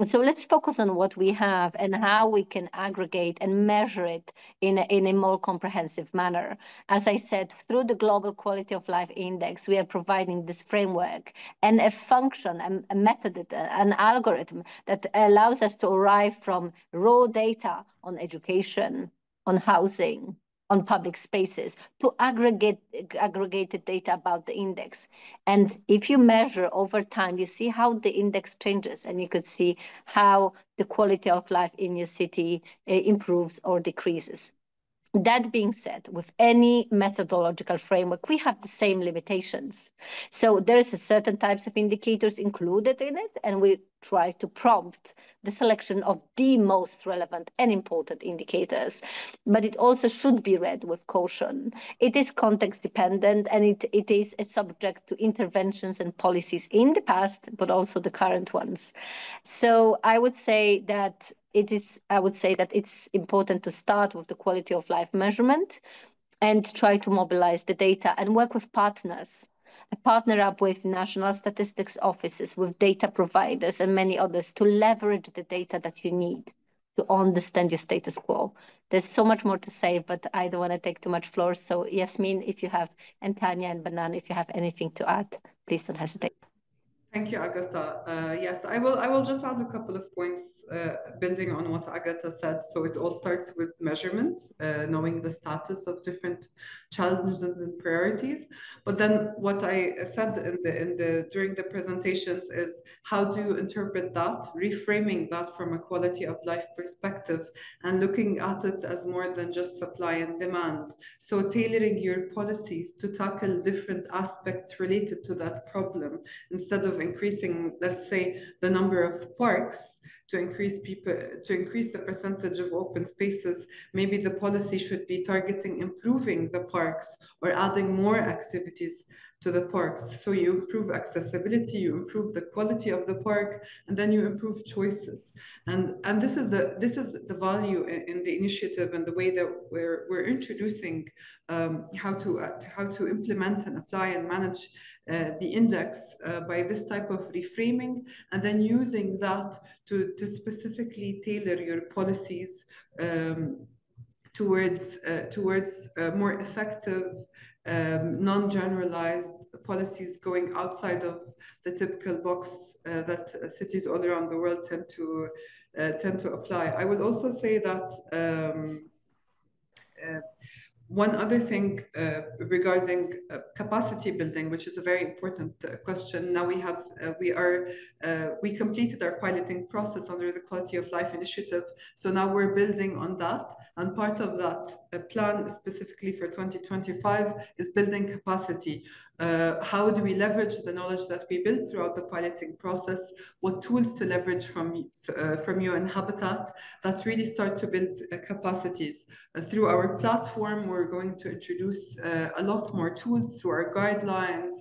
So let's focus on what we have and how we can aggregate and measure it in a more comprehensive manner. As I said, through the Global Quality of Life Index, we are providing this framework and a function, a method, an algorithm that allows us to arrive from raw data on education, on housing, on public spaces, to aggregated data about the index. And if you measure over time, you see how the index changes, and you could see how the quality of life in your city improves or decreases. That being said, with any methodological framework, we have the same limitations. So there is a certain types of indicators included in it, and we try to prompt the selection of the most relevant and important indicators. But it also should be read with caution. It is context dependent, and it is a subject to interventions and policies in the past, but also the current ones. So I would say that it's important to start with the quality of life measurement and try to mobilize the data and work with partners. Partner up with national statistics offices, with data providers and many others to leverage the data that you need to understand your status quo. There's so much more to say, but I don't want to take too much floor. So Yasmeen, if you have, and Tanya and Banan, if you have anything to add, please don't hesitate. Thank you, Agata. Yes, I will just add a couple of points building on what Agata said. So it all starts with measurement, knowing the status of different challenges and priorities. But then what I said during the presentations is how do you interpret that, reframing that from a quality of life perspective and looking at it as more than just supply and demand. So tailoring your policies to tackle different aspects related to that problem instead of increasing, let's say, the number of parks to increase the percentage of open spaces. Maybe the policy should be targeting improving the parks or adding more activities to the parks. So you improve accessibility, you improve the quality of the park, and then you improve choices. And this is the value in the initiative and the way that we're introducing how to implement and apply and manage the index by this type of reframing, and then using that to specifically tailor your policies towards more effective, non-generalized policies going outside of the typical box that cities all around the world tend to apply. I would also say that one other thing regarding capacity building, which is a very important question. Now we completed our piloting process under the Quality of Life Initiative. So now we're building on that. And part of that plan specifically for 2025 is building capacity. How do we leverage the knowledge that we built throughout the piloting process? What tools to leverage from UN Habitat that really start to build capacities? Through our platform, we're going to introduce a lot more tools through our guidelines,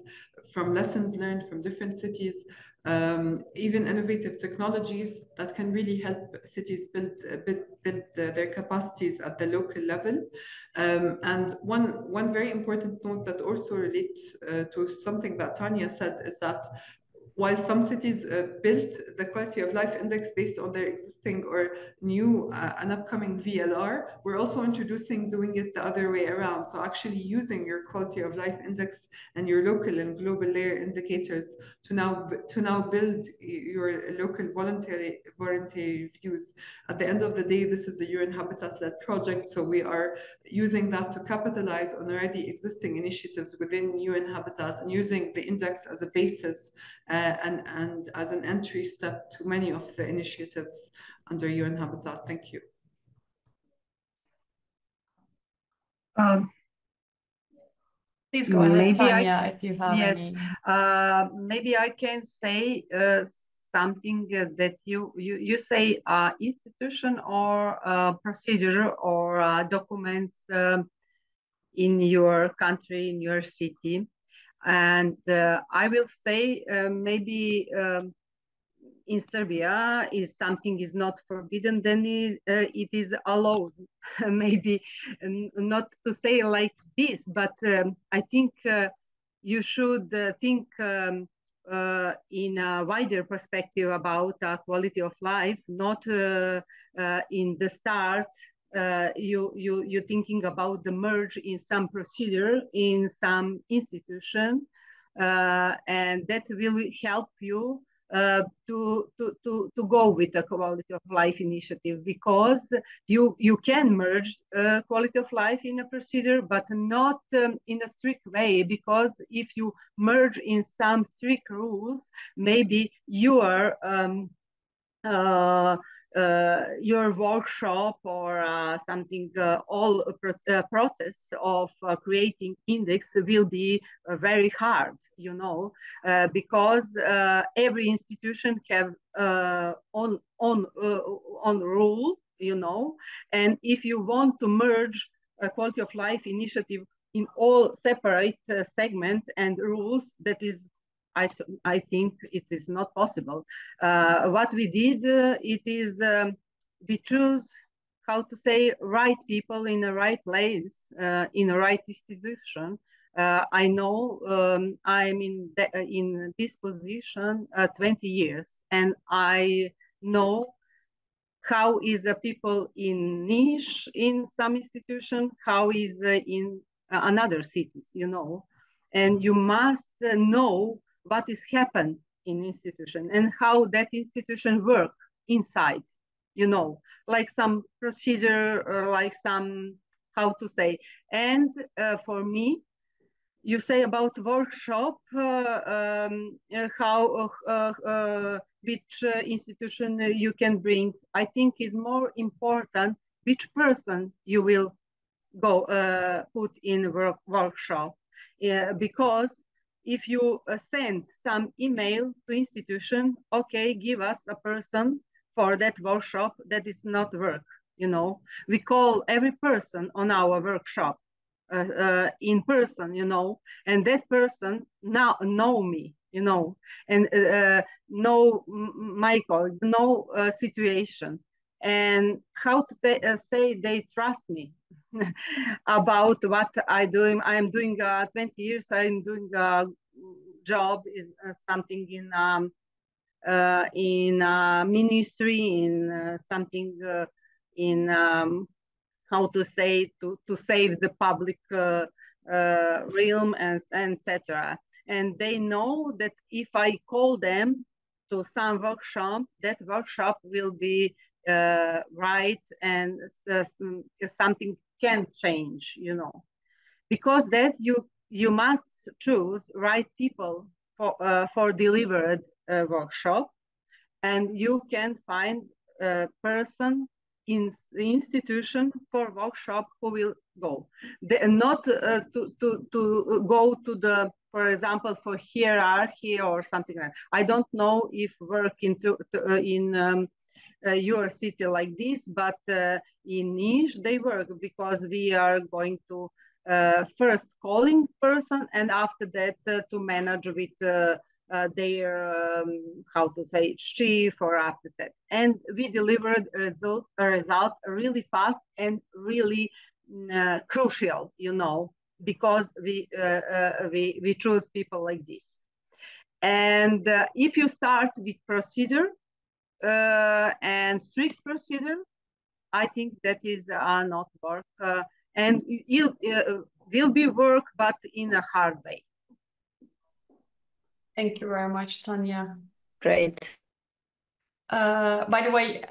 from lessons learned from different cities, even innovative technologies that can really help cities build their capacities at the local level. And one very important note that also relates to something that Tanya said is that while some cities built the quality of life index based on their existing or new and upcoming VLR, we're also introducing doing it the other way around. So actually using your quality of life index and your local and global layer indicators to now build your local voluntary views. At the end of the day, this is a UN Habitat-led project, so we are using that to capitalize on already existing initiatives within UN Habitat and using the index as a basis and as an entry step to many of the initiatives under UN Habitat. Thank you. Please go ahead, Tanya, if you have any. Maybe I can say something that you say institution or procedure or documents in your country, in your city. And I will say maybe in Serbia is something is not forbidden, then it is allowed. Maybe not to say like this, but I think you should think in a wider perspective about quality of life, not in the start. You're thinking about the merge in some procedure, in some institution, and that will help you to go with the quality of life initiative, because you can merge quality of life in a procedure, but not in a strict way, because if you merge in some strict rules, maybe your workshop or something, all process of creating index will be very hard, you know, because every institution have on rule, you know, and if you want to merge a quality of life initiative in all separate segment and rules, that is I think it is not possible. What we did, it is we choose, how to say, right people in the right place, in the right institution. I know I'm in this position 20 years, and I know how is the people in niche in some institution, how is in another cities, you know, and you must know what is happened in institution and how that institution work inside, you know, like some procedure or like some, how to say. And for me, you say about workshop, which institution you can bring. I think is more important which person you will go put in workshop, because if you send some email to institution, okay, give us a person for that workshop, that is not work, you know. We call every person on our workshop in person, you know, and that person now know me, you know, and know my colleague, know situation, and how to say they trust me about what I do. I'm doing 20 years. I'm doing a job is something in ministry, in something in how to say to save the public realm and etc. And they know that if I call them to some workshop, that workshop will be right, and something can change, you know, because that you must choose right people for delivered workshop, and you can find a person in the institution for workshop who will go. Not to go to the, for example, for hierarchy or something like that. I don't know if work in your city like this, but in niche they work, because we are going to first calling person, and after that to manage with their how to say chief or after that, and we delivered a result really fast and really crucial, you know, because we choose people like this. And if you start with procedure and strict procedure, I think that is not work, and it will be work, but in a hard way. Thank you very much, Tanya. Great. By the way,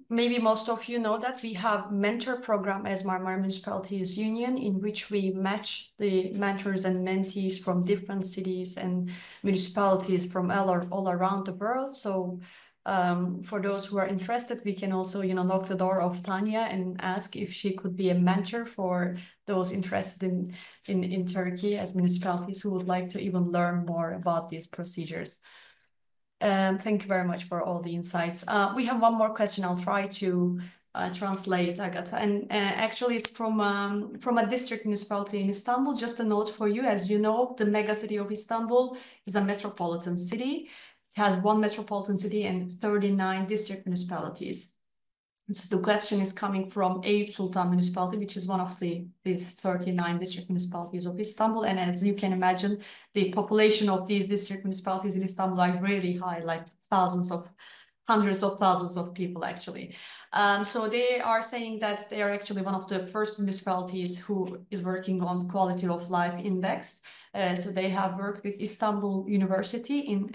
maybe most of you know that we have mentor program as Marmara Municipalities Union, in which we match the mentors and mentees from different cities and municipalities from all around the world. So for those who are interested, we can also, knock the door of Tanya and ask if she could be a mentor for those interested in Turkey as municipalities who would like to even learn more about these procedures. Thank you very much for all the insights. We have one more question. I'll try to translate, Agata. And actually, it's from a district municipality in Istanbul. Just a note for you, as you know, the mega city of Istanbul is a metropolitan city. It has one metropolitan city and 39 district municipalities. So the question is coming from Eyüp Sultan municipality, which is one of these 39 district municipalities of Istanbul. And as you can imagine, the population of these district municipalities in Istanbul are really high, like hundreds of thousands of people, actually. So they are saying that they are actually one of the first municipalities who is working on quality of life index. So they have worked with Istanbul University in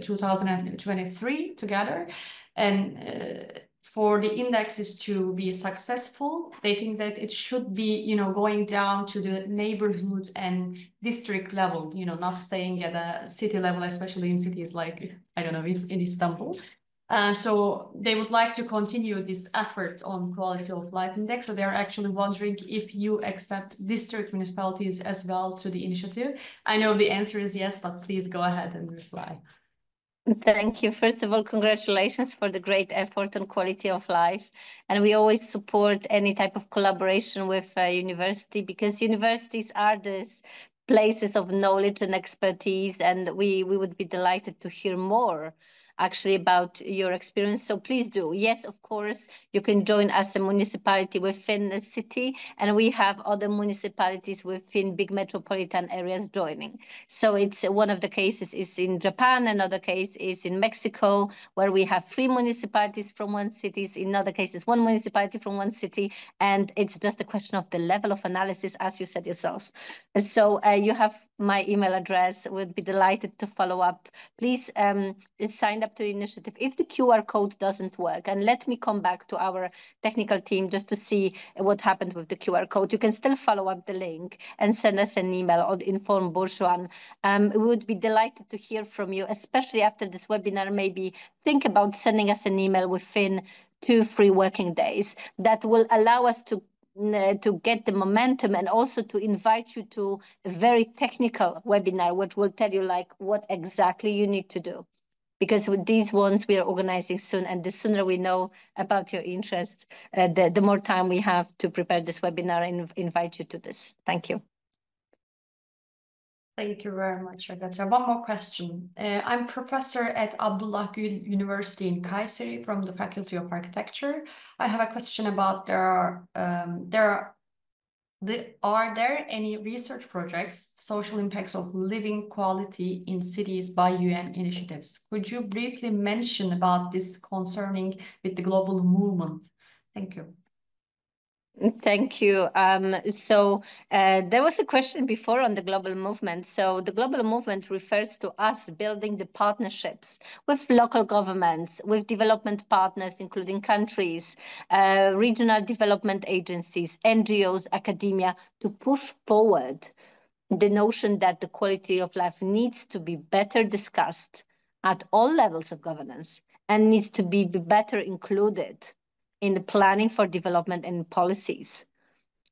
2023 together. And for the indexes to be successful, they think that it should be, going down to the neighborhood and district level, not staying at a city level, especially in cities like, I don't know, in Istanbul. And so they would like to continue this effort on quality of life index. So they're actually wondering if you accept district municipalities as well to the initiative. I know the answer is yes, but please go ahead and reply. Thank you. First of all, congratulations for the great effort on quality of life. And we always support any type of collaboration with university, because universities are these places of knowledge and expertise. And we would be delighted to hear more actually about your experience. So please do. Yes, of course, you can join as a municipality within the city, and we have other municipalities within big metropolitan areas joining. So it's one of the cases is in Japan, another case is in Mexico, where we have 3 municipalities from one city, in other cases 1 municipality from one city, and it's just a question of the level of analysis, as you said yourself. So you have my email address. Would be delighted to follow up. Please sign up to the initiative if the QR code doesn't work. And let me come back to our technical team just to see what happened with the QR code. You can still follow up the link and send us an email or inform Bursuan. We would be delighted to hear from you, especially after this webinar. Maybe think about sending us an email within 2-3 working days. That will allow us to get the momentum, and also to invite you to a very technical webinar, which will tell you like what exactly you need to do. Because with these ones we are organizing soon, and the sooner we know about your interest, the more time we have to prepare this webinar and invite you to this. Thank you. Thank you very much, Agata. One more question. I'm professor at Abdullah Gül University in Kayseri from the Faculty of Architecture. I have a question about are there any research projects, social impacts of living quality in cities by UN initiatives? Could you briefly mention about this concerning with the global movement? Thank you. Thank you. So there was a question before on the global movement. So the global movement refers to us building the partnerships with local governments, with development partners, including countries, regional development agencies, NGOs, academia, to push forward the notion that the quality of life needs to be better discussed at all levels of governance and needs to be better included in the planning for development and policies,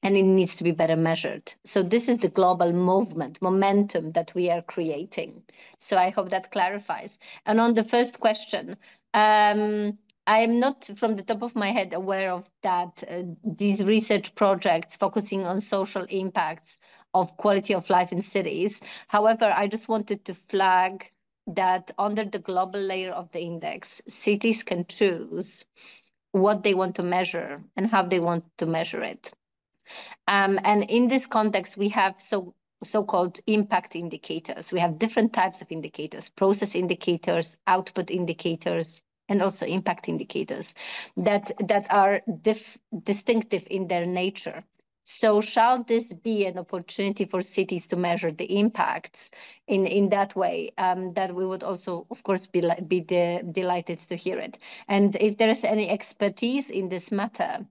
and it needs to be better measured. So this is the global movement, momentum that we are creating. So I hope that clarifies. And on the first question, I'm not from the top of my head aware of that, these research projects focusing on social impacts of quality of life in cities. However, I just wanted to flag that under the global layer of the index, cities can choose what they want to measure and how they want to measure it. And in this context, we have, so so-called impact indicators. We have different types of indicators: process indicators, output indicators, and also impact indicators that are distinctive in their nature. So shall this be an opportunity for cities to measure the impacts in that way? That we would also, of course, be delighted to hear it. And if there is any expertise in this matter,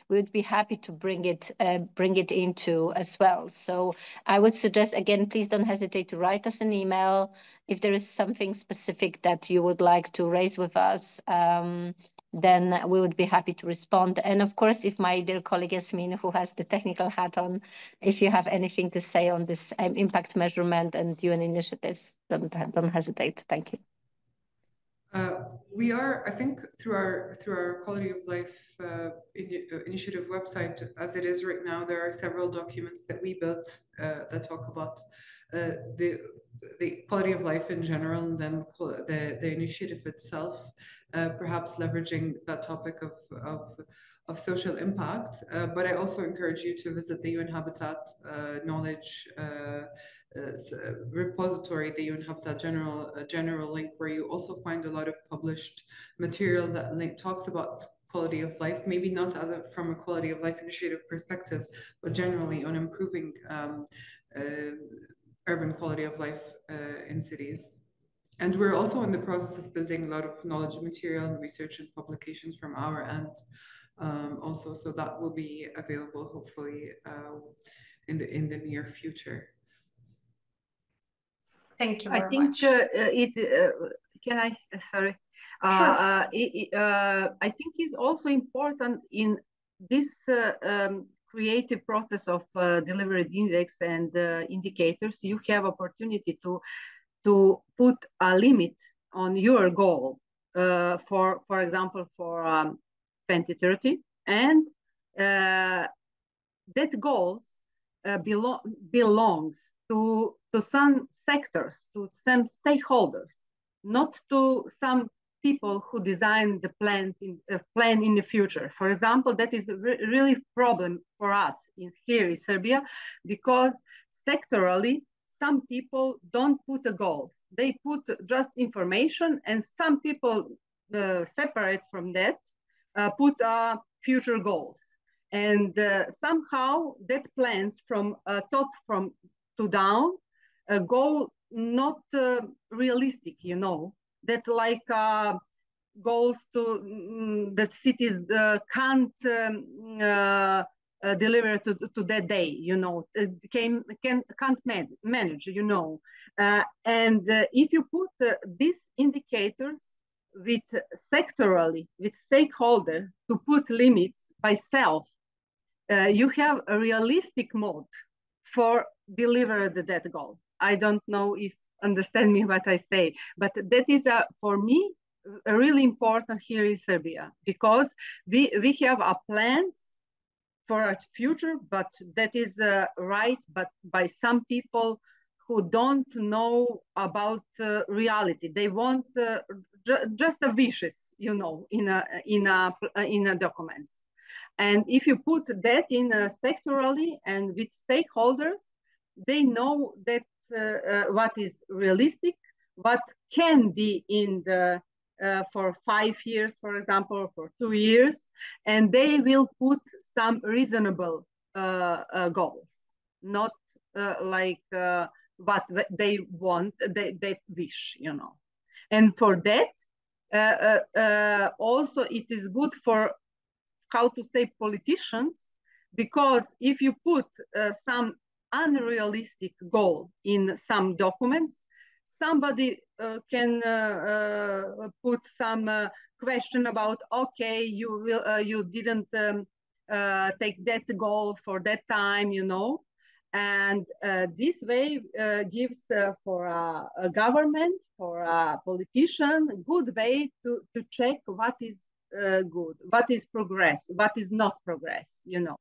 we would be happy to bring it into as well. So I would suggest, again, please don't hesitate to write us an email if there is something specific that you would like to raise with us. Then we would be happy to respond. And of course, if my dear colleague Yasmeen, who has the technical hat on, if you have anything to say on this impact measurement and UN initiatives, don't hesitate. Thank you. We are, I think, through our quality of life initiative website, as it is right now, there are several documents that we built that talk about the quality of life in general, and then the initiative itself, perhaps leveraging that topic of social impact. But I also encourage you to visit the UN Habitat knowledge repository, the UN Habitat general link, where you also find a lot of published material that talks about quality of life, maybe not from a quality of life initiative perspective, but generally on improving urban quality of life in cities. And we're also in the process of building a lot of knowledge material and research and publications from our end also, so that will be available hopefully in the near future. Thank you very much. Can I, sorry. Sure. I think it's also important in this creative process of delivery index and indicators, you have opportunity to put a limit on your goal, for example, for 2030, and that goals belongs to some sectors, to some stakeholders, not to some people who design the plan in the future. For example, that is really problem for us here in Serbia, because sectorally, some people don't put the goals. They put just information, and some people separate from that, put future goals. And somehow that plans from top to down go not realistic, you know, that like goals to that cities can't deliver to that day, you know, can't manage, you know. And if you put these indicators with sectorally, with stakeholder, to put limits by self, you have a realistic mode for deliver that goal. I don't know if understand me what I say, but that is for me really important here in Serbia, because we have a plans for a future, but that is right, but by some people who don't know about reality. They want just a wishes, you know, in a documents. And if you put that in sectorally and with stakeholders, they know that what is realistic, what can be in the for 5 years, for example, for 2 years, and they will put some reasonable goals, not like what they want, they wish, you know. And for that, also it is good for, how to say, politicians, because if you put some unrealistic goal in some documents, somebody can put some question about, okay, you didn't take that goal for that time, you know. And this way gives for a government, for a politician, good way to check what is good, what is progress, what is not progress, you know.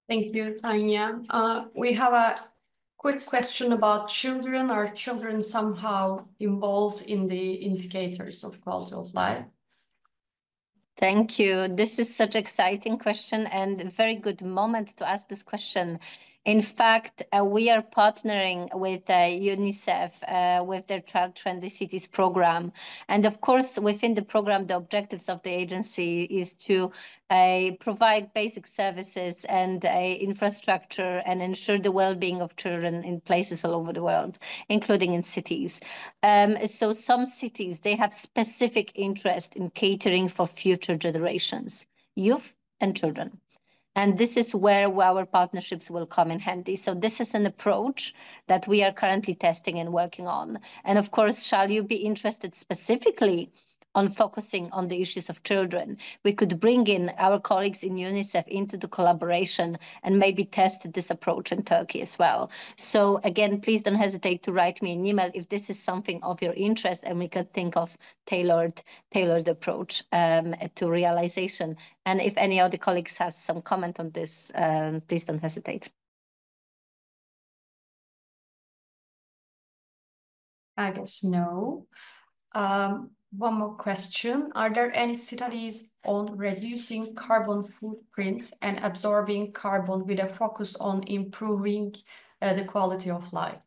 Thank you, Tanya. We have a quick question about children. Are children somehow involved in the indicators of quality of life? Thank you. This is such an exciting question and a very good moment to ask this question. In fact, we are partnering with UNICEF with their Child Friendly Cities program. And of course, within the program, the objectives of the agency is to provide basic services and infrastructure and ensure the well-being of children in places all over the world, including in cities. So some cities, they have specific interest in catering for future generations, youth and children. And this is where our partnerships will come in handy. So this is an approach that we are currently testing and working on. And of course, shall you be interested specifically on focusing on the issues of children, we could bring in our colleagues in UNICEF into the collaboration and maybe test this approach in Turkey as well. So again, please don't hesitate to write me an email if this is something of your interest, and we could think of tailored approach to realization. And if any other colleagues has some comment on this, please don't hesitate. I guess no. One more question. Are there any studies on reducing carbon footprint and absorbing carbon with a focus on improving the quality of life?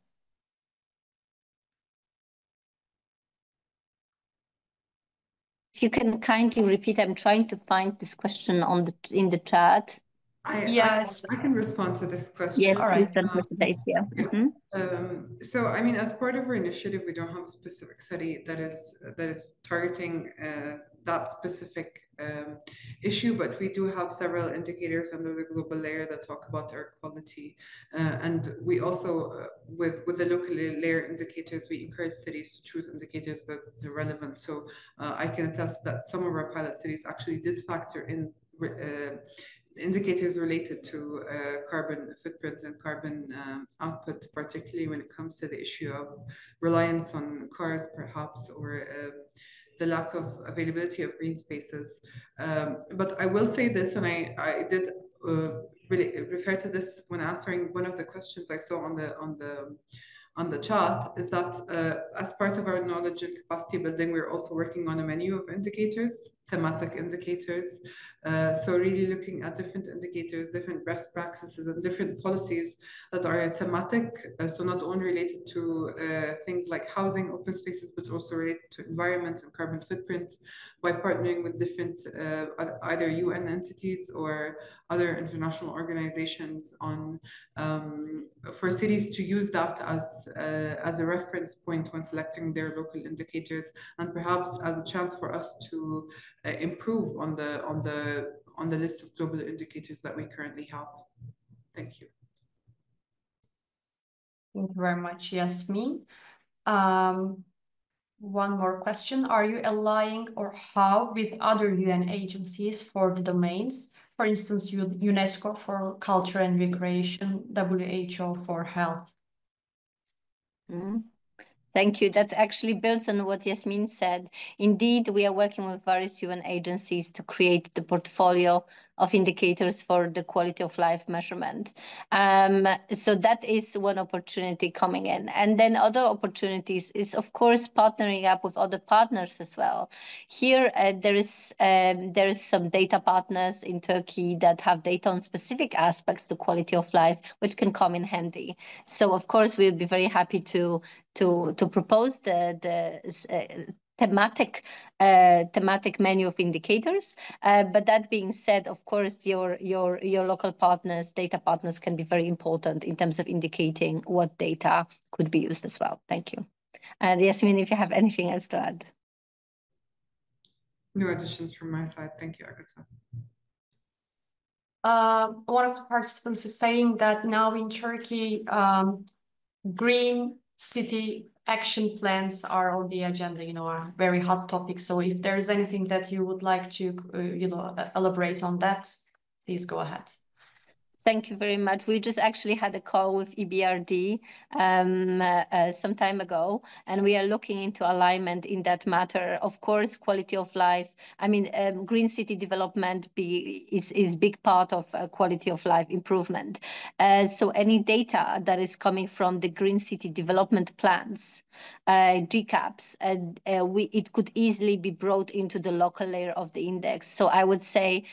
If you can kindly repeat, I'm trying to find this question in the chat. I can respond to this question. Yes, please don't hesitate. Yeah. So, I mean, as part of our initiative, we don't have a specific study that is targeting that specific issue, but we do have several indicators under the global layer that talk about air quality, and we also, with the local layer indicators, we encourage cities to choose indicators that are relevant. So, I can attest that some of our pilot cities actually did factor in indicators related to carbon footprint and carbon output, particularly when it comes to the issue of reliance on cars, perhaps, or the lack of availability of green spaces. But I will say this, and I did really refer to this when answering one of the questions I saw on the chat, is that as part of our knowledge and capacity building, we're also working on a menu of indicators, thematic indicators. So really looking at different indicators, different best practices, and different policies that are thematic. So not only related to things like housing, open spaces, but also related to environment and carbon footprint, by partnering with different either UN entities or other international organizations on for cities to use that as a reference point when selecting their local indicators, and perhaps as a chance for us to improve on the list of global indicators that we currently have. Thank you. Thank you very much, Yasmeen. One more question. Are you allying or how with other UN agencies for the domains? For instance, UNESCO for culture and recreation, WHO for health. Thank you. That actually builds on what Yasmeen said. Indeed, we are working with various UN agencies to create the portfolio of indicators for the quality of life measurement. So that is one opportunity coming in. And then other opportunities is, of course, partnering up with other partners as well. Here, there is some data partners in Turkey that have data on specific aspects to quality of life, which can come in handy. So, of course, we'll be very happy to propose the thematic menu of indicators. But that being said, of course, your local partners, data partners, can be very important in terms of indicating what data could be used as well. Thank you. And Yasmeen, if you have anything else to add. No additions from my side. Thank you, Agata. One of the participants is saying that now in Turkey, green city action plans are on the agenda, a very hot topic. So if there is anything that you would like to, elaborate on that, please go ahead. Thank you very much. We just actually had a call with EBRD some time ago, and we are looking into alignment in that matter. Of course, quality of life. I mean, green city development is big part of quality of life improvement. So any data that is coming from the green city development plans, GCAPs, it could easily be brought into the local layer of the index. So I would say,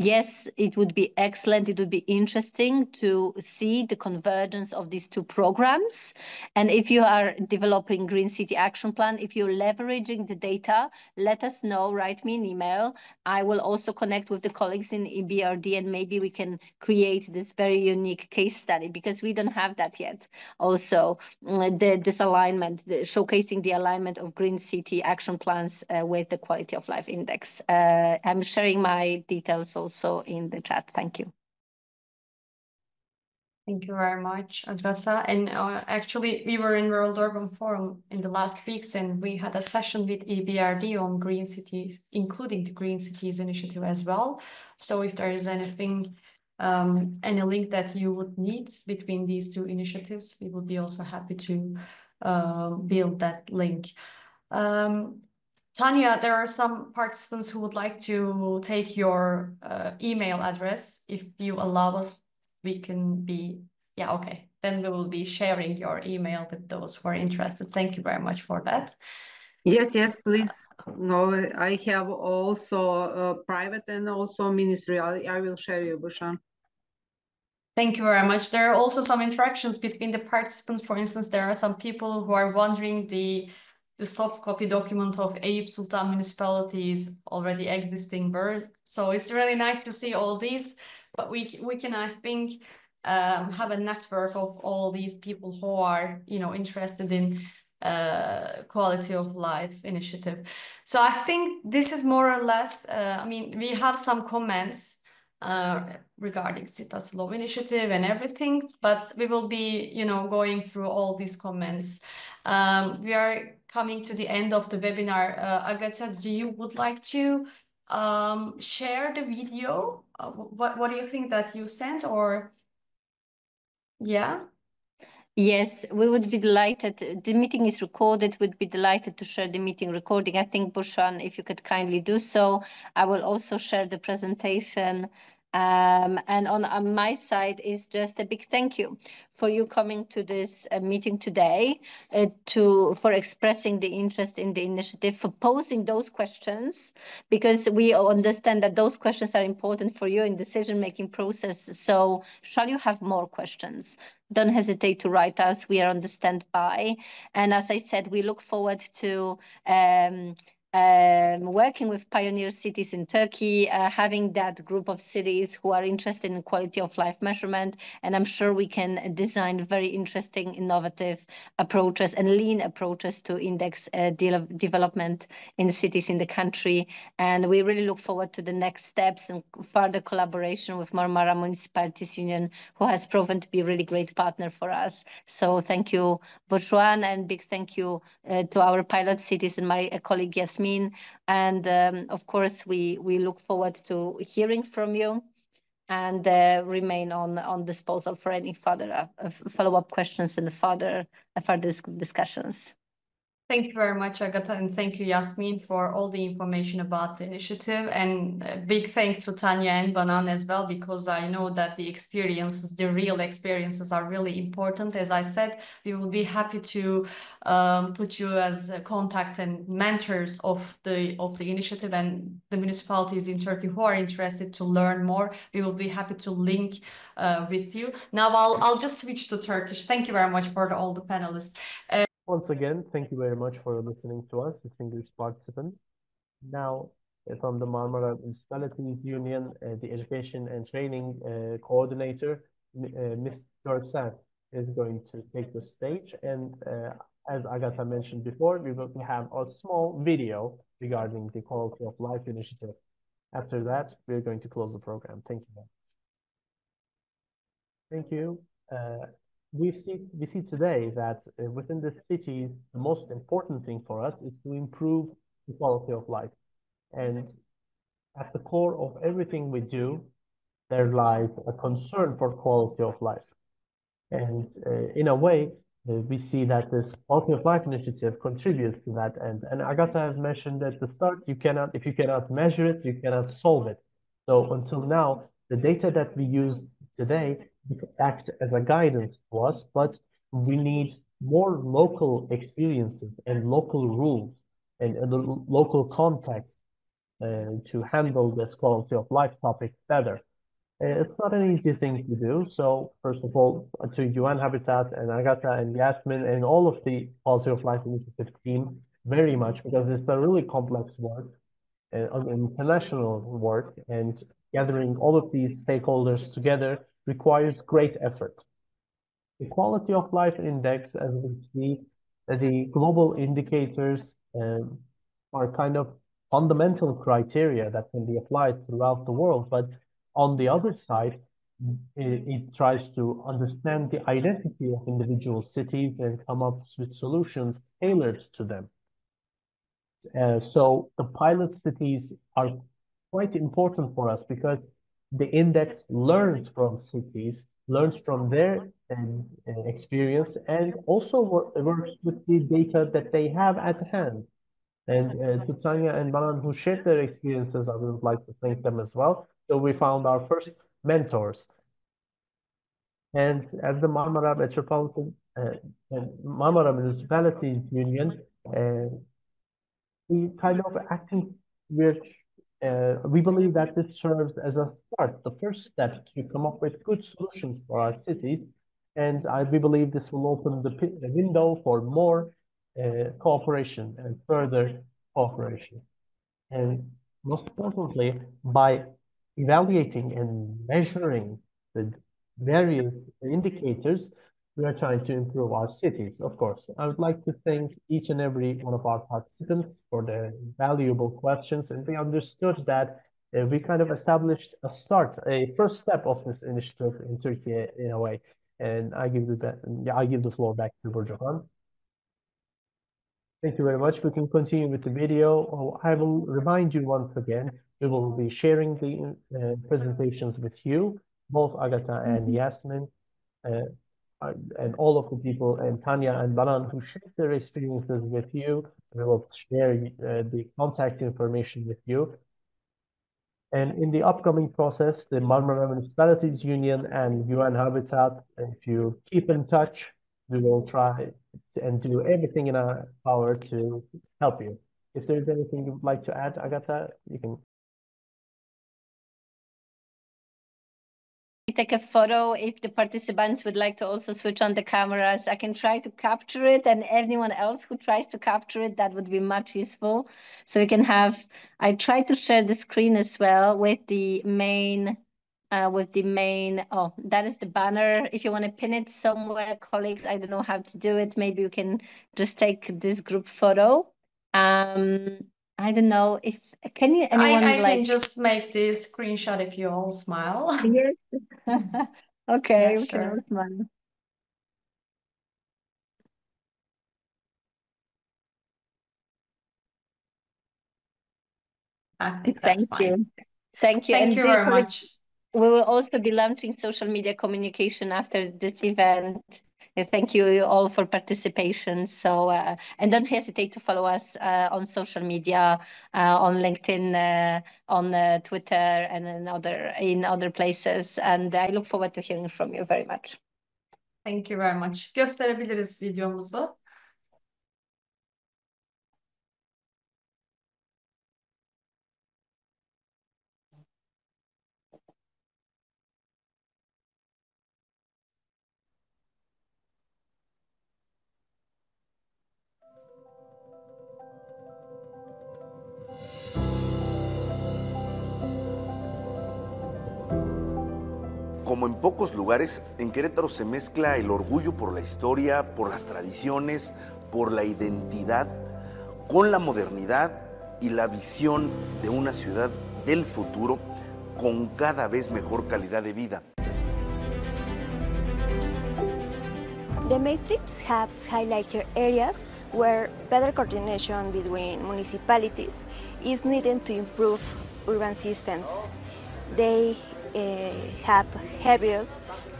yes, it would be excellent. It would be interesting to see the convergence of these two programs. And if you are developing Green City Action Plan, if you're leveraging the data, let us know, write me an email. I will also connect with the colleagues in EBRD, and maybe we can create this very unique case study, because we don't have that yet. Also, this alignment, showcasing the alignment of Green City Action Plans with the Quality of Life Index. I'm sharing my details also in the chat. Thank you. Thank you very much, Agata. And actually, we were in World Urban Forum in the last weeks, and we had a session with EBRD on green cities, including the Green Cities Initiative as well. So if there is anything, any link that you would need between these two initiatives, we would be also happy to build that link. Tanya, there are some participants who would like to take your email address. If you allow us, we can be, yeah, okay. Then we will be sharing your email with those who are interested. Thank you very much for that. Yes, yes, please. No, I have also private and also ministry. I will share you, Bushan. Thank you very much. There are also some interactions between the participants. For instance, there are some people who are wondering the soft copy document of Eyüp Sultan municipalities already existing bird. So it's really nice to see all these, but we can, I think, have a network of all these people who are, interested in quality of life initiative. So I think this is more or less, I mean, we have some comments regarding Sita's Law initiative and everything, but we will be, going through all these comments. We are coming to the end of the webinar. Agata, would like to share the video? What do you think that you sent, or yeah? Yes, we would be delighted. The meeting is recorded. We'd be delighted to share the meeting recording. I think, Bushan, if you could kindly do so. I will also share the presentation. And on my side is just a big thank you for you coming to this meeting today, for expressing the interest in the initiative, for posing those questions, because we understand that those questions are important for you in decision-making process. So shall you have more questions, don't hesitate to write us. We are on the standby. And as I said, we look forward to working with pioneer cities in Turkey, having that group of cities who are interested in quality of life measurement. And I'm sure we can design very interesting, innovative approaches and lean approaches to index development in the cities in the country. And we really look forward to the next steps and further collaboration with Marmara Municipalities Union, who has proven to be a really great partner for us. So thank you, Bourjuan, and big thank you to our pilot cities and my colleague Yasmeen. And of course, we look forward to hearing from you, and remain on disposal for any further follow-up questions and further discussions. Thank you very much, Agata, and thank you, Yasmeen, for all the information about the initiative. And a big thanks to Tanya and Banan as well, because I know that the experiences, the real experiences, are really important. As I said, we will be happy to put you as a contact and mentors of the initiative, and the municipalities in Turkey who are interested to learn more. We will be happy to link with you. Now I'll just switch to Turkish. Thank you very much for all the panelists. Once again, thank you very much for listening to us, distinguished participants. Now, from the Marmara Municipalities Union, the Education and Training Coordinator, Ms. Krause, is going to take the stage. And as Agata mentioned before, we will have a small video regarding the Quality of Life initiative. After that, we're going to close the program. Thank you. Thank you. We see today that within the cities, the most important thing for us is to improve the quality of life. And at the core of everything we do there lies a concern for quality of life. And in a way, we see that this quality of life initiative contributes to that end. And Agata has mentioned at the start, if you cannot measure it, you cannot solve it. So until now, the data that we use today act as a guidance to us, but we need more local experiences and local rules and a local context to handle this quality of life topic better. It's not an easy thing to do. So first of all, to UN Habitat and Agata and Yasmeen and all of the Quality of Life Initiative team very much, because it's a really complex work, international work, and gathering all of these stakeholders together requires great effort. The Quality of Life Index, as we see, the global indicators are kind of fundamental criteria that can be applied throughout the world, but on the other side, it tries to understand the identity of individual cities and come up with solutions tailored to them. So the pilot cities are quite important for us because the index learns from cities, learns from their experience, and also works with the data that they have at hand. And to Tanya and Banan, who shared their experiences, I would like to thank them as well. So we found our first mentors. And as the Marmara Municipalities Union, we kind of acting, we believe that this serves as a start, the first step to come up with good solutions for our cities. And we believe this will open the window for more cooperation and further cooperation. And most importantly, by evaluating and measuring the various indicators, we are trying to improve our cities, of course. I would like to thank each and every one of our participants for their valuable questions, and we understood that we kind of established a first step of this initiative in Turkey in a way. And I give the floor back to Burcuhan. Thank you very much. We can continue with the video. I will remind you once again, we will be sharing the presentations with you, both Agata and Yasmeen, and all of the people, and Tanya and Banan, who shared their experiences with you. We will share the contact information with you. And in the upcoming process, the Marmara Municipalities Union and UN Habitat, if you keep in touch, we will try and do everything in our power to help you. If there's anything you would like to add, Agata, you can. Take a photo. If the participants would like to also switch on the cameras, I can try to capture it, and anyone else who tries to capture it, that would be much useful. So we can have, I try to share the screen as well with the main, oh, that is the banner. If you want to pin it somewhere, colleagues, I don't know how to do it. Maybe you can just take this group photo. I don't know if, anyone I can just make the screenshot if you all smile. Yes. Okay, Yeah, we can all smile. I think that's fine. Thank you. Thank you very much. We will also be launching social media communication after this event. And thank you all for participation. So, and don't hesitate to follow us on social media, on LinkedIn, on Twitter, and in other places. And I look forward to hearing from you very much. Thank you very much. Gösterebiliriz videomuzu. Como en pocos lugares, en Querétaro se mezcla el orgullo por la historia, por las tradiciones, por la identidad, con la modernidad y la visión de una ciudad del futuro con cada vez mejor calidad de vida. The matrix has highlighted areas where better coordination between municipalities is needed to improve urban systems. They have various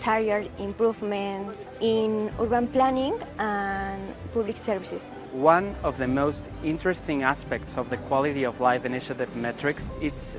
targeted improvement in urban planning and public services. One of the most interesting aspects of the quality of life initiative metrics is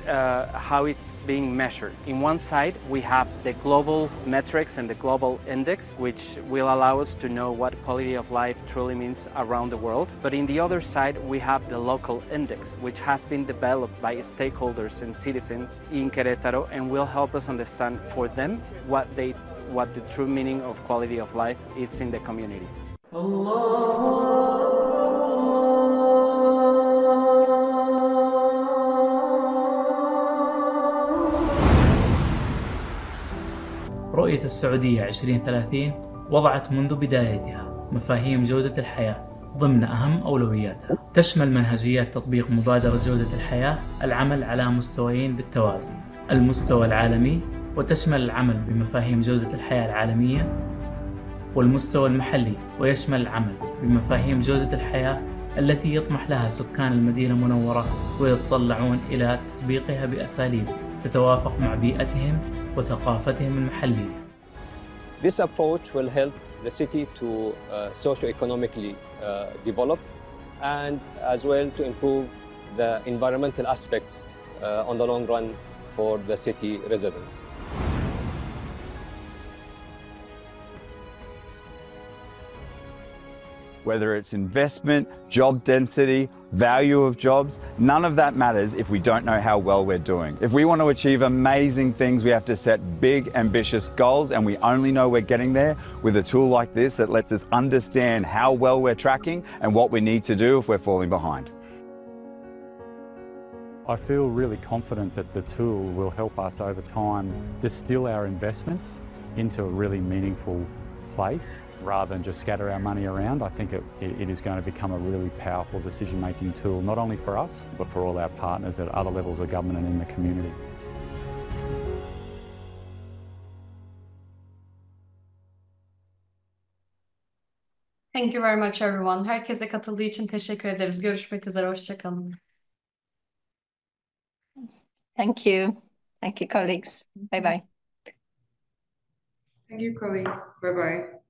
how it's being measured. In one side, we have the global metrics and the global index, which will allow us to know what quality of life truly means around the world. But in the other side, we have the local index, which has been developed by stakeholders and citizens in Querétaro and will help us understand for them what the true meaning of quality of life is in the community. رؤية السعودية 2030 وضعت منذ بدايتها مفاهيم جودة الحياة ضمن أهم أولوياتها. تشمل منهجيات تطبيق مبادرة جودة الحياة العمل على مستويين بالتوازي، المستوى العالمي، وتشمل العمل بمفاهيم جودة الحياة العالمية، والمستوى المحلي، ويشمل العمل بمفاهيم جودة الحياة التي يطمح لها سكان المدينة المنورة ويتطلعون إلى تطبيقها بأساليب تتوافق مع بيئتهم وثقافتهم المحلية. This approach will help the city to socio-economically develop and as well to improve the environmental aspects on the long run for the city residents. Whether it's investment, job density, value of jobs, none of that matters if we don't know how well we're doing. If we want to achieve amazing things, we have to set big, ambitious goals, and we only know we're getting there with a tool like this that lets us understand how well we're tracking and what we need to do if we're falling behind. I feel really confident that the tool will help us over time distill our investments into a really meaningful place. Rather than just scatter our money around, I think it is going to become a really powerful decision-making tool, not only for us, but for all our partners at other levels of government and in the community. Thank you very much everyone. Herkese katıldığı için teşekkür ederiz. Görüşmek üzere, hoşça kalın. Thank you. Thank you, colleagues. Bye-bye. Thank you, colleagues. Bye-bye.